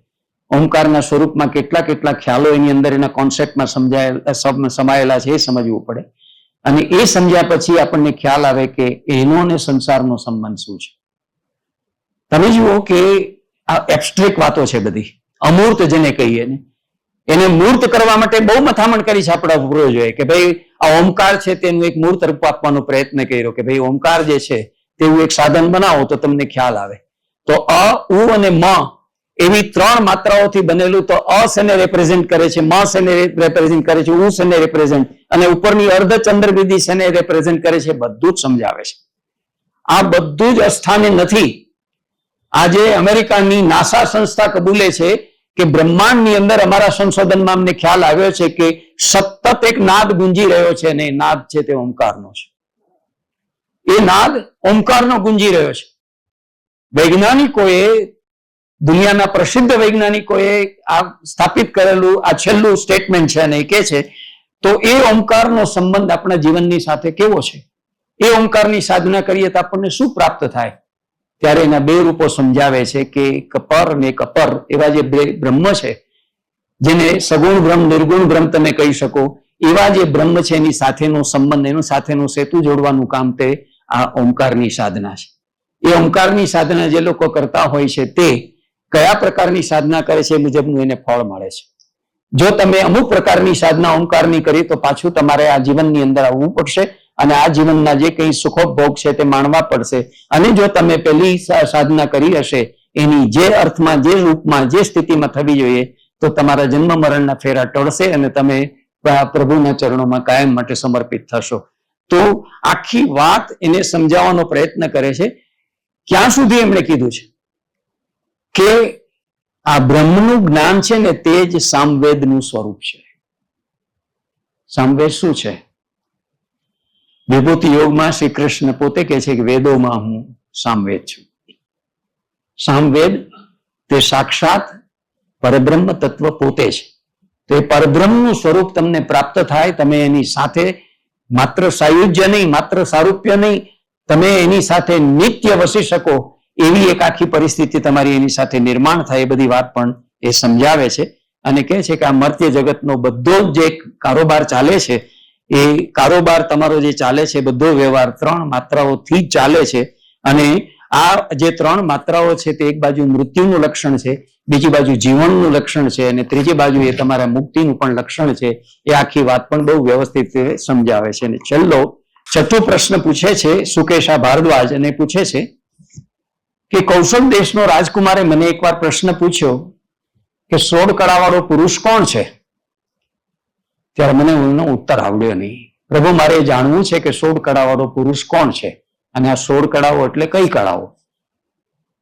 ઓમકારના સ્વરૂપમાં કેટલા કેટલા ખ્યાલો એની અંદર એના કોન્સેપ્ટમાં સમાયેલા છે એ સમજવું પડે. અને એ સમજ્યા પછી આપણને ખ્યાલ આવે કે એનો ને સંસારનો સંબંધ શું છે. તમે જુઓ કે આ એબ્સ્ટ્રેક્ટ વાતો છે બધી, અમૂર્ત જેને કહીએ ને, એને મૂર્ત કરવા માટે બહુ મથામણ કરી છે આપણા પૂર્વજોએ કે ભાઈ આ ઓમકાર છે તેનું એક મૂર્ત રૂપ આપવાનો પ્રયત્ન કર્યો કે ભાઈ ઓમકાર જે છે તેવું એક સાધન બનાવો તો તમને ખ્યાલ આવે. તો અ, ઉ અને મ એવી 3 માત્રાઓથી બનેલું, તો અ શેને રેપ્રેઝેન્ટ કરે છે, મ શેને રેપ્રેઝેન્ટ કરે છે, ઉ શેને રેપ્રેઝેન્ટ, અને ઉપરની અર્ધચંદ્ર વિધિ શેને રેપ્રેઝેન્ટ કરે છે, બધું જ સમજાવે છે. આ બધું જ અસ્થાને નથી. આજે અમેરિકાની નાસા સંસ્થા કબૂલે છે કે બ્રહ્માંડની અંદર અમારા સંશોધનમાં અમને ખ્યાલ આવ્યો છે કે સતત એક નાદ ગુંજી રહ્યો છે, અને એ નાદ છે તે ઓમકારનો છે. એ નાદ ઓમકારનો ગુંજી રહ્યો છે. વૈજ્ઞાનિકોએ, દુનિયાના પ્રસિદ્ધ વૈજ્ઞાનિકોએ આ સ્થાપિત કરેલું આ છેલ્લું સ્ટેટમેન્ટ છે, અને એ કહે છે તો એ ઓમકારનો સંબંધ આપણા જીવનની સાથે કેવો છે, એ ઓમકારની સાધના કરીએ તો આપણને શું પ્રાપ્ત થાય? ત્યારે એના 2 રૂપો સમજાવે છે કે એક પર અને એક અપર એવા જે બ્રહ્મ છે, જેને સગુણ બ્રહ્મ, નિર્ગુણ બ્રહ્મ તમે કહી શકો, એવા જે બ્રહ્મ છે એની સાથેનો સંબંધ, એનું સાથેનું સેતુ જોડવાનું કામ તે આ ઓમકારની સાધના છે. એ ઓમકારની સાધના જે લોકો કરતા હોય છે તે કયા પ્રકારની સાધના કરે છે એ મુજબનું એને ફળ મળે છે. જો તમે અમુક પ્રકારની સાધના ઓમકારની કરી તો પાછું તમારે આ જીવનની અંદર આવવું પડશે, અને આ જીવનના જે કંઈ સુખોપભોગ છે તે માણવા પડશે. અને જો તમે પેલી સાધના કરી હશે એની જે અર્થમાં, જે રૂપમાં, જે સ્થિતિમાં થવી જોઈએ, તો તમારા જન્મ મરણના ફેરા ટળશે અને તમે પ્રભુના ચરણોમાં કાયમ માટે સમર્પિત થશો. તો આખી વાત એને સમજાવવાનો પ્રયત્ન કરે છે. ક્યાં સુધી એમણે કીધું છે કે આ બ્રહ્મનું જ્ઞાન છે ને તે જ સામવેદનું સ્વરૂપ છે. સામવેદ શું છે? વિભૂતિ યોગમાં શ્રી કૃષ્ણ પોતે કહે છે કે વેદોમાં હું સામવેદ છું. સામવેદ તે સાક્ષાત પરબ્રહ્મ તત્વ પોતે છે. તો એ પરબ્રહ્મનું સ્વરૂપ તમને પ્રાપ્ત થાય, તમે એની સાથે માત્ર સાયુજ્ય નહીં, માત્ર સારૂપ્ય નહીં, તમે એની સાથે નિત્ય વસી શકો એવી એક આખી પરિસ્થિતિ તમારી એની સાથે નિર્માણ થાય, એ બધી વાત પણ એ સમજાવે છે. અને કહે છે કે આ મર્ત્ય જગતનો બધો જે કારોબાર ચાલે છે, એ કારોબાર તમારો જે ચાલે છે બધો વ્યવહાર 3 માત્રાઓથી જ ચાલે છે. અને આ જે 3 માત્રાઓ છે તે એક બાજુ મૃત્યુનું લક્ષણ છે, બીજી બાજુ જીવનનું લક્ષણ છે, અને ત્રીજી બાજુ એ તમારા મુક્તિનું પણ લક્ષણ છે. એ આખી વાત પણ બહુ વ્યવસ્થિત રીતે સમજાવે છે. અને છેલ્લો 6થો પ્રશ્ન પૂછે છે સુકેશા ભારદ્વાજ, અને પૂછે છે કે કૌશલ દેશનો રાજકુમારે મને એકવાર પ્રશ્ન પૂછ્યો કે 16 કળાવાળો પુરુષ કોણ છે? ત્યારે મને એનો ઉત્તર આવડ્યો નહીં. પ્રભુ, મારે જાણવું છે કે 16 કળાવાળો પુરુષ કોણ છે, અને આ 16 કળાઓ એટલે કઈ કળાઓ?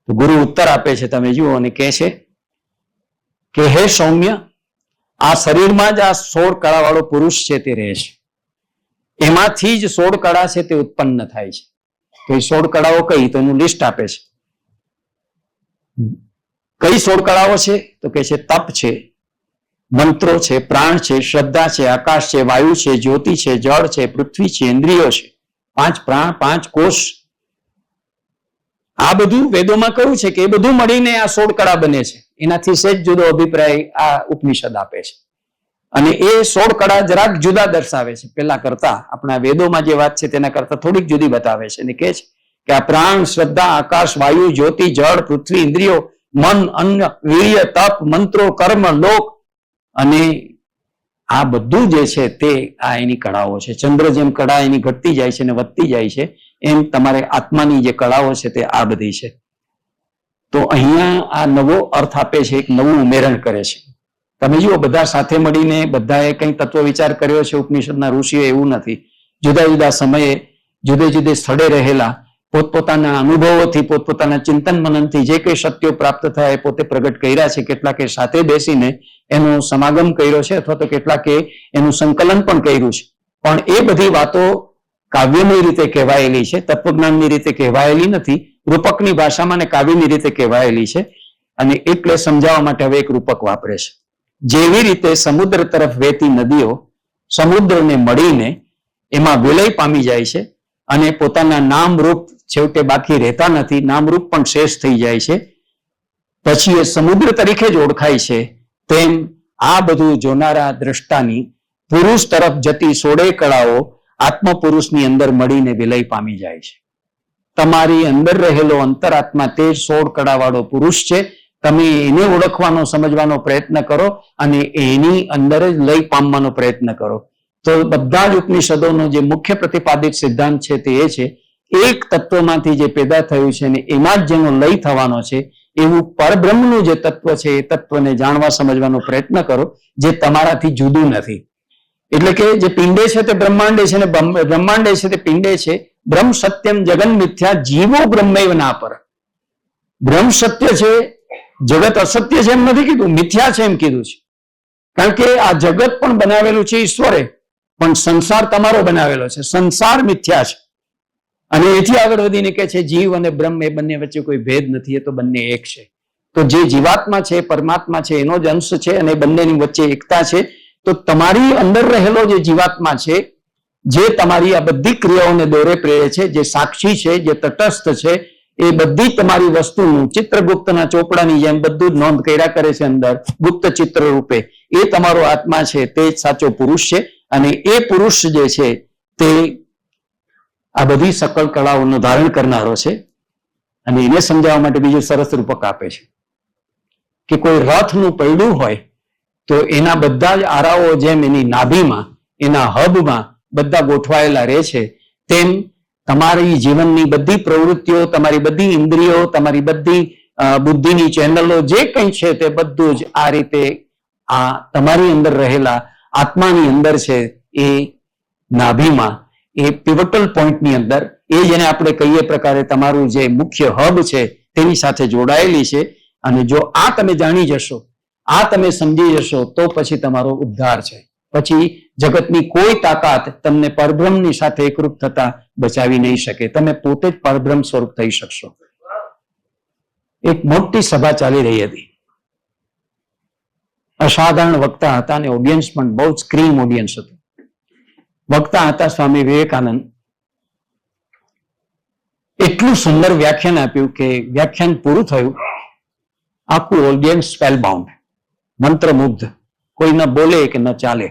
તો ગુરુ ઉત્તર આપે છે, તમે જુઓ, અને કહે છે કે હે સૌમ્ય, આ શરીરમાં જ આ 16 કળાવાળો પુરુષ છે તે રહે છે. એમાંથી જ 16 કળા છે તે ઉત્પન્ન થાય છે. તો એ 16 કળાઓ કઈ? તો એનું લિસ્ટ આપે છે. કઈ 16 કળાઓ છે? તો કે છે તપ છે, મંત્રો છે, પ્રાણ છે, શ્રદ્ધા છે, આકાશ છે, વાયુ છે, જ્યોતિ છે, જળ છે, પૃથ્વી છે, ઇન્દ્રિયો છે, 5 પ્રાણ, 5 કોષ. આ બધું વેદોમાં કહ્યું છે કે એ બધું મળીને આ 16 કળા બને છે. એનાથી સહેજ જુદો અભિપ્રાય આ ઉપનિષદ આપે છે. અને એ 16 કળા જરાક જુદા દર્શાવે છે પેલા કરતા. આપણા વેદોમાં જે વાત છે તેના કરતા થોડીક જુદી બતાવે છે. અને કહે છે કે આ પ્રાણ, શ્રદ્ધા, આકાશ, વાયુ, જ્યોતિ, જળ, પૃથ્વી, ઇન્દ્રિયો, મન, અન્ન, વીર્ય, તપ, મંત્રો, કર્મ, લોક, અને આ બધું જે છે તે આ એની કળાઓ છે. ચંદ્ર જેમ કળા એની ઘટતી જાય છે અને વધતી જાય છે, એમ તમારે આત્માની જે કળાઓ છે તે આ બધી છે. તો અહીંયા આ નવો અર્થ આપે છે, એક નવું ઉમેરણ કરે છે. તમે જુઓ, બધા સાથે મળીને બધાએ કંઈ તત્વ વિચાર કર્યો છે ઉપનિષદના ઋષિઓ, એવું નથી. જુદા જુદા સમયે જુદે જુદે સ્થળે રહેલા પોતપોતાના અનુભવોથી, પોતપોતાના ચિંતન મનનથી જે કંઈ સત્યો પ્રાપ્ત થયા એ પોતે પ્રગટ કર્યા છે. કેટલાકે સાથે બેસીને એનો સમાગમ કર્યો છે, અથવા તો કેટલાકે એનું સંકલન પણ કર્યું છે. પણ એ બધી વાતો કાવ્યની રીતે કહેવાયેલી છે, તત્વજ્ઞાનની રીતે કહેવાયેલી નથી. રૂપકની ભાષામાં ને કાવ્યની રીતે કહેવાયેલી છે. અને એટલે સમજાવવા માટે હવે એક રૂપક વાપરે છે. જેવી રીતે સમુદ્ર તરફ વહેતી નદીઓ સમુદ્રને મળીને એમાં વિલય પામી જાય છે, અને પોતાના નામ રૂપ છેવટે બાકી રહેતા નથી, નામરૂપ પણ શેષ થઈ જાય છે, પછી એ સમુદ્ર તરીકે જ ઓળખાય છે. તેમ આ બધું જોનારા દ્રષ્ટાની પુરુષ તરફ જતી 16 કળાઓ આત્મપુરુષની અંદર મળીને વિલય પામી જાય છે. તમારી અંદર રહેલો અંતરાત્મા તે 16 કળાવાળો પુરુષ છે. તમે એને ઓળખવાનો, સમજવાનો પ્રયત્ન કરો, અને એની અંદર જ લય પામવાનો પ્રયત્ન કરો. તો બધા જ ઉપનિષદોનો જે મુખ્ય પ્રતિપાદિત સિદ્ધાંત છે તે એ છે, એક તત્વમાંથી જે પેદા થયું છે ને એમાં જ જેનો લય થવાનો છે, એવું પરબ્રહ્મનું જે તત્વ છે એ તત્વને જાણવા, સમજવાનો પ્રયત્ન કરો, જે તમારાથી જુદું નથી. એટલે કે જે પિંડે છે તે બ્રહ્માંડે છે, ને બ્રહ્માંડે છે તે પિંડે છે. બ્રહ્મ સત્યમ જગન મિથ્યા જીવો બ્રહ્મૈવ ના પર. બ્રહ્મ સત્ય છે, જગત અસત્ય છે એમ નથી કીધું, મિથ્યા છે એમ કીધું છે. કારણ કે આ જગત પણ બનાવેલું છે ઈશ્વરે, પણ સંસાર તમારો બનાવેલો છે. સંસાર મિથ્યા છે. અને એથી આગળ વધીને કે છે જીવ અને બ્રહ્મ એ બંને વચ્ચે કોઈ ભેદ નથી, એ તો બંને એક છે. તો જે જીવાત્મા છે, પરમાત્મા છે, એનો જ અંશ છે, અને બંનેની વચ્ચે એકતા છે. તો તમારી અંદર રહેલો જે જીવાત્મા છે, જે તમારી આ બધી ક્રિયાઓને દોરે પ્રેરે છે, જે સાક્ષી છે, જે તટસ્થ છે, એ બધી તમારી વસ્તુનું ચિત્રગુપ્તના ચોપડાની જેમ બધું જ નોંધ કર્યા કરે છે અંદર ગુપ્ત ચિત્ર રૂપે. એ તમારો આત્મા છે, તે જ સાચો પુરુષ છે. અને એ પુરુષ જે છે તે આ બધી સકળ કળાઓનું ધારણ કરનારો છે. અને એને સમજાવવા માટે બીજું સરસ રૂપક આપે છે કે કોઈ રથનું પૈડું હોય તો એના બધા જ આરાઓ જેમ એની નાભીમાં, એના હબમાં બધા ગોઠવાયેલા રહે છે, તેમ તમારી જીવનની બધી પ્રવૃત્તિઓ, તમારી બધી ઇન્દ્રિયો, તમારી બધી બુદ્ધિની ચેનલો જે કંઈ છે તે બધું જ આ રીતે આ તમારી અંદર રહેલા આત્માની અંદર છે, એ નાભીમાં, એ પિવટલ પોઈન્ટની અંદર, એ જેને આપણે કહીએ પ્રકારે તમારું જે મુખ્ય હબ છે તેની સાથે જોડાયેલી છે. અને જો આ તમે જાણી જશો, આ તમે સમજી જશો, તો પછી તમારો ઉદ્ધાર છે. પછી જગતની કોઈ તાકાત તમને પરબ્રહ્મની સાથે એકરૂપ થતા બચાવી નહીં શકે. તમે પોતે જ પરબ્રહ્મ સ્વરૂપ થઈ શકશો. એક મોટી સભા ચાલી રહી હતી. અસાધારણ વક્તા હતા, અને ઓડિયન્સ પણ બહુ જ સ્ક્રીમ ઓડિયન્સ હતું. વક્તા હતા સ્વામી વિવેકાનંદ. એટલું સુંદર વ્યાખ્યાન આપ્યું કે વ્યાખ્યાન પૂરું થયું, આખું ઓડિયન્સ સ્પેલબાઉન્ડ, મંત્રમુગ્ધ, કોઈ ન બોલે કે ન ચાલે.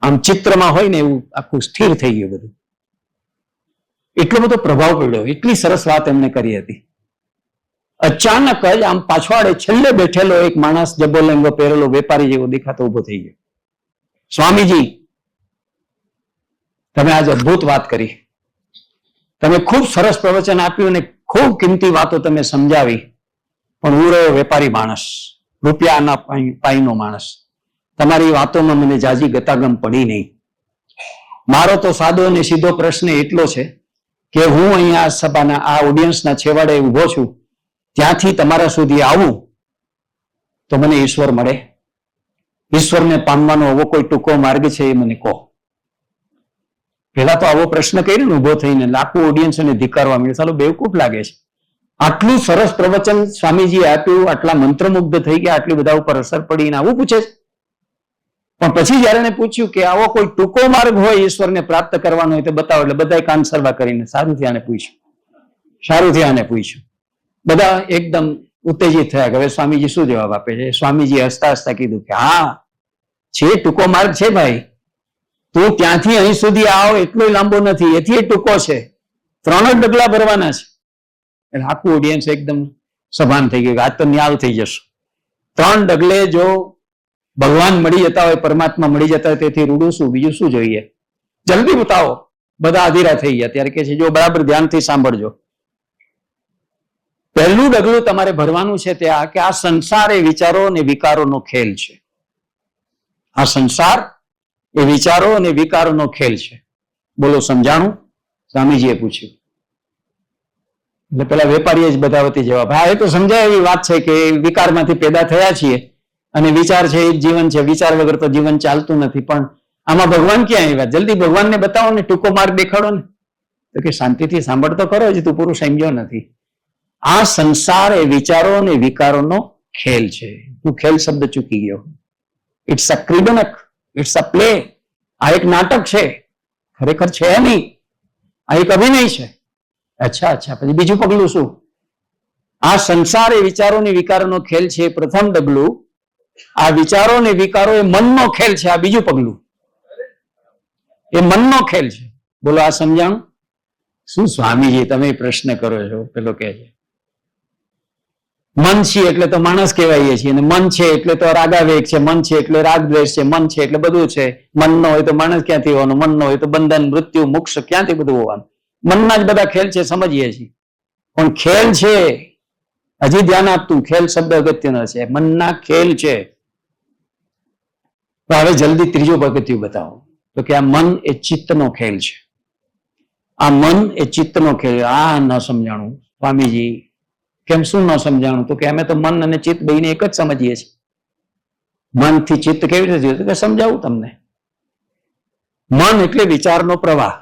આમ ચિત્રમાં હોય ને એવું આખું સ્થિર થઈ ગયું બધું. એટલો બધો પ્રભાવ પડ્યો, એટલી સરસ વાત એમણે કરી હતી. અચાનક જ આમ પાછવાડે છેલ્લે બેઠેલો એક માણસ, જબ્બો લેંગો પહેરેલો વેપારી જેવો દેખાતો ઉભો થઈ ગયો. સ્વામીજી, તમે આજ અદભુત વાત કરી, તમે ખૂબ સરસ પ્રવચન આપ્યું અને ખૂબ કિંમતી વાતો તમે સમજાવી, પણ હું રહ્યો વેપારી માણસ, રૂપિયાના પાઈનો માણસ, તમારી વાતોમાં મને જાજી ગતાગમ પડી નહીં. મારો તો સાદો અને સીધો પ્રશ્ન એટલો છે કે હું અહીંયા સભાના આ ઓડિયન્સના છેવાડે ઉભો છું, ત્યાંથી તમારા સુધી આવું તો મને ઈશ્વર મળે? ઈશ્વરને પામવાનો આવો કોઈ ટૂંકો માર્ગ છે એ મને કહો. પેલા તો આવો પ્રશ્ન કર્યો ને ઉભો થઈને, લાખો ઓડિયન્સને ધિક્કારવા મળ્યો, ચાલો બેવકૂફ લાગે છે. આટલું સરસ પ્રવચન સ્વામીજીએ આપ્યું, આટલા મંત્રમુગ્ધ થઈ ગયા, આટલી બધા ઉપર અસર પડીને આવું પૂછે છે. પણ પછી જયારે એને પૂછ્યું કે આવો કોઈ ટૂંકો માર્ગ હોય ઈશ્વરને પ્રાપ્ત કરવાનો હોય તો બતાવો, એટલે બધા કાન સરવા કરીને સારું થયા આને પૂછ્યું. બધા એકદમ ઉત્તેજિત થયા કે હવે સ્વામીજી શું જવાબ આપે છે. સ્વામીજી હસતા હસતા કીધું કે હા, છે ટૂંકો માર્ગ છે ભાઈ, તું ત્યાંથી અહીં સુધી આવ એટલો લાંબો નથી, એથી ટૂંકો છે, 3 જ ડગલા ભરવાના છે. એટલે આખું ઓડિયન્સ એકદમ સભાન થઈ ગયું, આજ તો ન્યાલ થઈ જશે. 3 ડગલે જો ભગવાન મળી જતા હોય, પરમાત્મા મળી જતા હોય, તેથી રૂડું શું, બીજું શું જોઈએ, જલ્દી બતાવો. બધા અધીરા થઈ ગયા. ત્યારે કે છે જો બરાબર ધ્યાનથી સાંભળજો, પહેલું ડગલું તમારે ભરવાનું છે તે આ કે આ સંસાર એ વિચારો અને વિકારોનો ખેલ છે. આ સંસાર એ વિચારો અને વિકારોનો ખેલ છે. બોલો સમજાણું? સ્વામીજીએ પૂછ્યું. એટલે પેલા વેપારીએ જ બધા વતી જવાબ, હા એ તો સમજાય એવી વાત છે કે વિકારમાંથી પેદા થયા છીએ અને વિચાર છે એ જ જીવન છે, વિચાર વગર તો જીવન ચાલતું નથી. પણ આમાં ભગવાન ક્યાં આવ્યા? જલ્દી ભગવાનને બતાવો ને, ટૂંકો માર્ગ દેખાડો ને. તો કે શાંતિથી સાંભળતો કરો, હજી તું પૂરું સમજ્યો નથી. આ સંસાર એ વિચારો અને વિકારોનો ખેલ છે. હું ખેલ શબ્દ ચૂકી ગયો. ઇટ્સ અ ક્રીડનક, ઇટ્સ અ પ્લે. આ એક નાટક છે, ખરેખર છે નહીં, આ એક અભિનય છે. અચ્છા, પછી બીજું પગલું શું? આ સંસાર એ વિચારો અને વિકારોનો ખેલ છે, પ્રથમ ડગલું. આ વિચારો અને વિકારો એ મનનો ખેલ છે, આ બીજું પગલું. એ મનનો ખેલ છે. બોલો આ સમજાણું? શું સ્વામીજી તમે પ્રશ્ન કરો છો? પેલો કહે છે મન છે એટલે તો માણસ કહેવાય છીએ, અને મન છે એટલે તો રાગાવેગ છે, મન છે એટલે રાગ દ્વેષ છે, મન છે એટલે બધું છે. મન ન હોય તો માણસ ક્યાંથી હોવાનું? મન ન હોય તો બંધન, મૃત્યુ, મોક્ષ ક્યાંથી બધું હોવાનું? મનના જ બધા ખેલ છે, સમજીએ છીએ. પણ ખેલ છે, હજી ધ્યાન આપતું, ખેલ શબ્દ અગત્યનો છે, મનના ખેલ છે. તો હવે જલ્દી ત્રીજું પગથિયું બતાવો. તો કે આ મન એ ચિત્તનો ખેલ છે. આ મન એ ચિત્તનો ખેલ. આ ન સમજાણું સ્વામીજી. કેમ શું ન સમજાણું? તો કે અમે તો મન અને ચિત્ત બેને એક જ સમજીએ છીએ. મનથી ચિત્ત કેવી રીતે થયું? કે સમજાવું તમને. મન એટલે વિચારનો પ્રવાહ.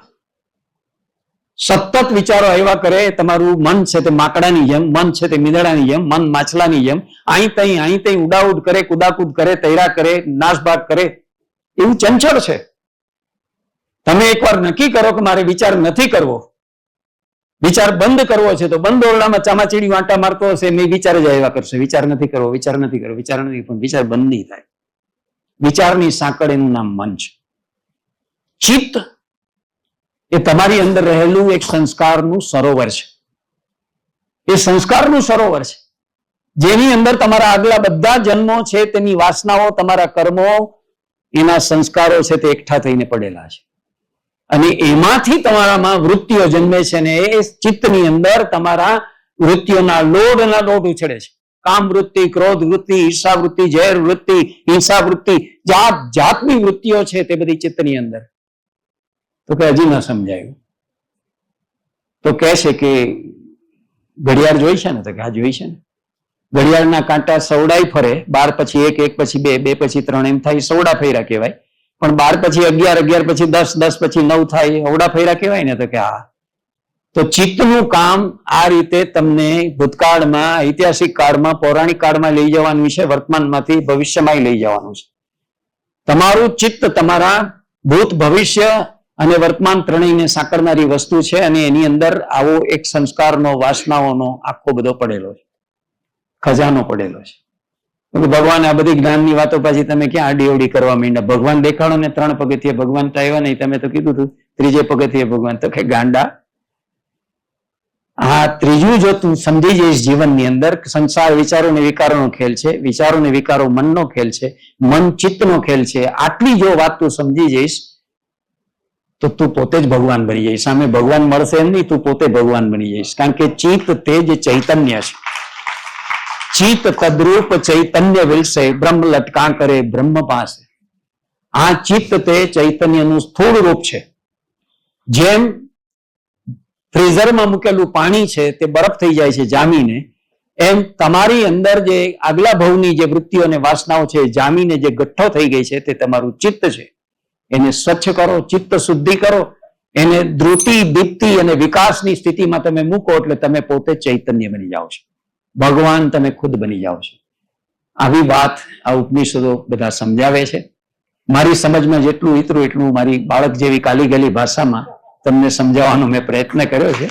સતત વિચારો આવ્યા કરે. તમારું મન છે તે માકડાની જેમ, મન છે તે મીંદડાની જેમ, મન માછલાની જેમ અહીં તઈ ઉડાઉડ કરે, કુદાકુદ કરે, તૈરા કરે, નાશભાગ કરે. એવું ચંચળ છે. તમે એકવાર નક્કી કરો કે મારે વિચાર નથી કરવો, વિચાર બંધ કરવો છે, તો બંધ ઓરડામાં ચામાચીડી વાંટા મારતો હશે, મેં વિચાર જ આવ્યા કરશે. વિચાર નથી કરવો, વિચાર નથી કરવો, વિચાર નથી, પણ વિચાર બંધ નહીં થાય. વિચારની સાંકળ એનું નામ મન છે. ચિત્ત એ તમારી અંદર રહેલું એક સંસ્કારનું સરોવર છે. એ સંસ્કારનું સરોવર છે જેની અંદર તમારા આગલા બધા જન્મો છે, તેની વાસનાઓ, તમારા કર્મો, એના સંસ્કારો છે તે એકઠા થઈને પડેલા છે. અને એમાંથી તમારામાં વૃત્તિઓ જન્મે છે, ને એ ચિત્તની અંદર તમારા વૃત્તિઓના લોટ ઉછળે છે. કામ વૃત્તિ, ક્રોધ વૃત્તિ, ઈર્ષા વૃત્તિ, ઝેર વૃત્તિ, હિંસા વૃત્તિ, જાત જાતની વૃત્તિઓ છે તે બધી ચિત્તની અંદર. તો કે હજી ન સમજાયું. તો કહે છે કે ઘડિયાળ જોઈ છે ને? તો કે હા જોઈ છે ને. ઘડિયાળના કાંટા સવડાઈ ફરે, 12 પછી 1, 1 પછી 2, 2 પછી 3, એમ થાય, સવડા ફેરા કહેવાય. પણ 12 પછી 11, 11 પછી 10, 10 પછી 9 થાય, અવડા ફેરા કહેવાય ને? તો કે હા. તો ચિત્તનું કામ આ રીતે તમને ભૂતકાળમાં, ઐતિહાસિક કાળમાં, પૌરાણિક કાળમાં લઈ જવાનું છે, વર્તમાનમાંથી ભવિષ્યમાં લઈ જવાનું છે. તમારું ચિત્ત તમારા ભૂત, ભવિષ્ય અને વર્તમાન ત્રણેયને સાંકળનારી વસ્તુ છે, અને એની અંદર આવો એક સંસ્કારનો, વાસનાઓનો આખો બધો પડેલો છે, ખજાનો પડેલો છે. ભગવાન આ બધી જ્ઞાનની વાતો પાછી તમે ક્યાં આડીઅવડી કરવા માંડ્યા? ભગવાન દેખાડો ને 3 પગથિયે ભગવાન તો આવ્યા નહીં. તમે તો કીધું હતું 3જે પગથિયે ભગવાન. તો કે ગાંડા, આ ત્રીજું જો તું સમજી જઈશ જીવનની અંદર, સંસાર વિચારો ને વિકારોનો ખેલ છે, વિચારો ને વિકારો મનનો ખેલ છે, મન ચિત્તનો ખેલ છે, આટલી જો વાત તું સમજી જઈશ તો તું પોતે જ ભગવાન બની જઈશ. સામે ભગવાન મળશે એમ નહીં, તું પોતે ભગવાન બની જઈશ. કારણ કે ચિત્ત તે જ ચૈતન્ય છે. ચિત્ત તદ્રૂપ ચૈતન્ય વિલસે, બ્રહ્મ લટકા કરે બ્રહ્મ પાસે. આ ચિત્ત તે ચૈતન્યનું સ્થૂળ રૂપ છે. જેમ ફ્રીઝરમાં મૂકેલું પાણી છે તે બરફ થઈ જાય છે જામીને, એમ તમારી અંદર જે આગલા ભવની જે વૃત્તિઓ અને વાસનાઓ છે જામીને જે ગઠ્ઠો થઈ ગઈ છે તે તમારું ચિત્ત છે. એને સ્વચ્છ કરો, ચિત્ત શુદ્ધિ કરો, એને ધ્રુતિ દીપ્તિ અને વિકાસની સ્થિતિમાં તમે મૂકો એટલે તમે પોતે ચૈતન્ય બની જાઓ છો, ભગવાન તમે ખુદ બની જાઓ છો. આવી વાત આ ઉપનિષદો બધા સમજાવે છે. મારી સમજમાં જેટલું ઉતર્યું એટલું મારી બાળક જેવી કાલી ગલી ભાષામાં તમને સમજાવવાનો મેં પ્રયત્ન કર્યો છે.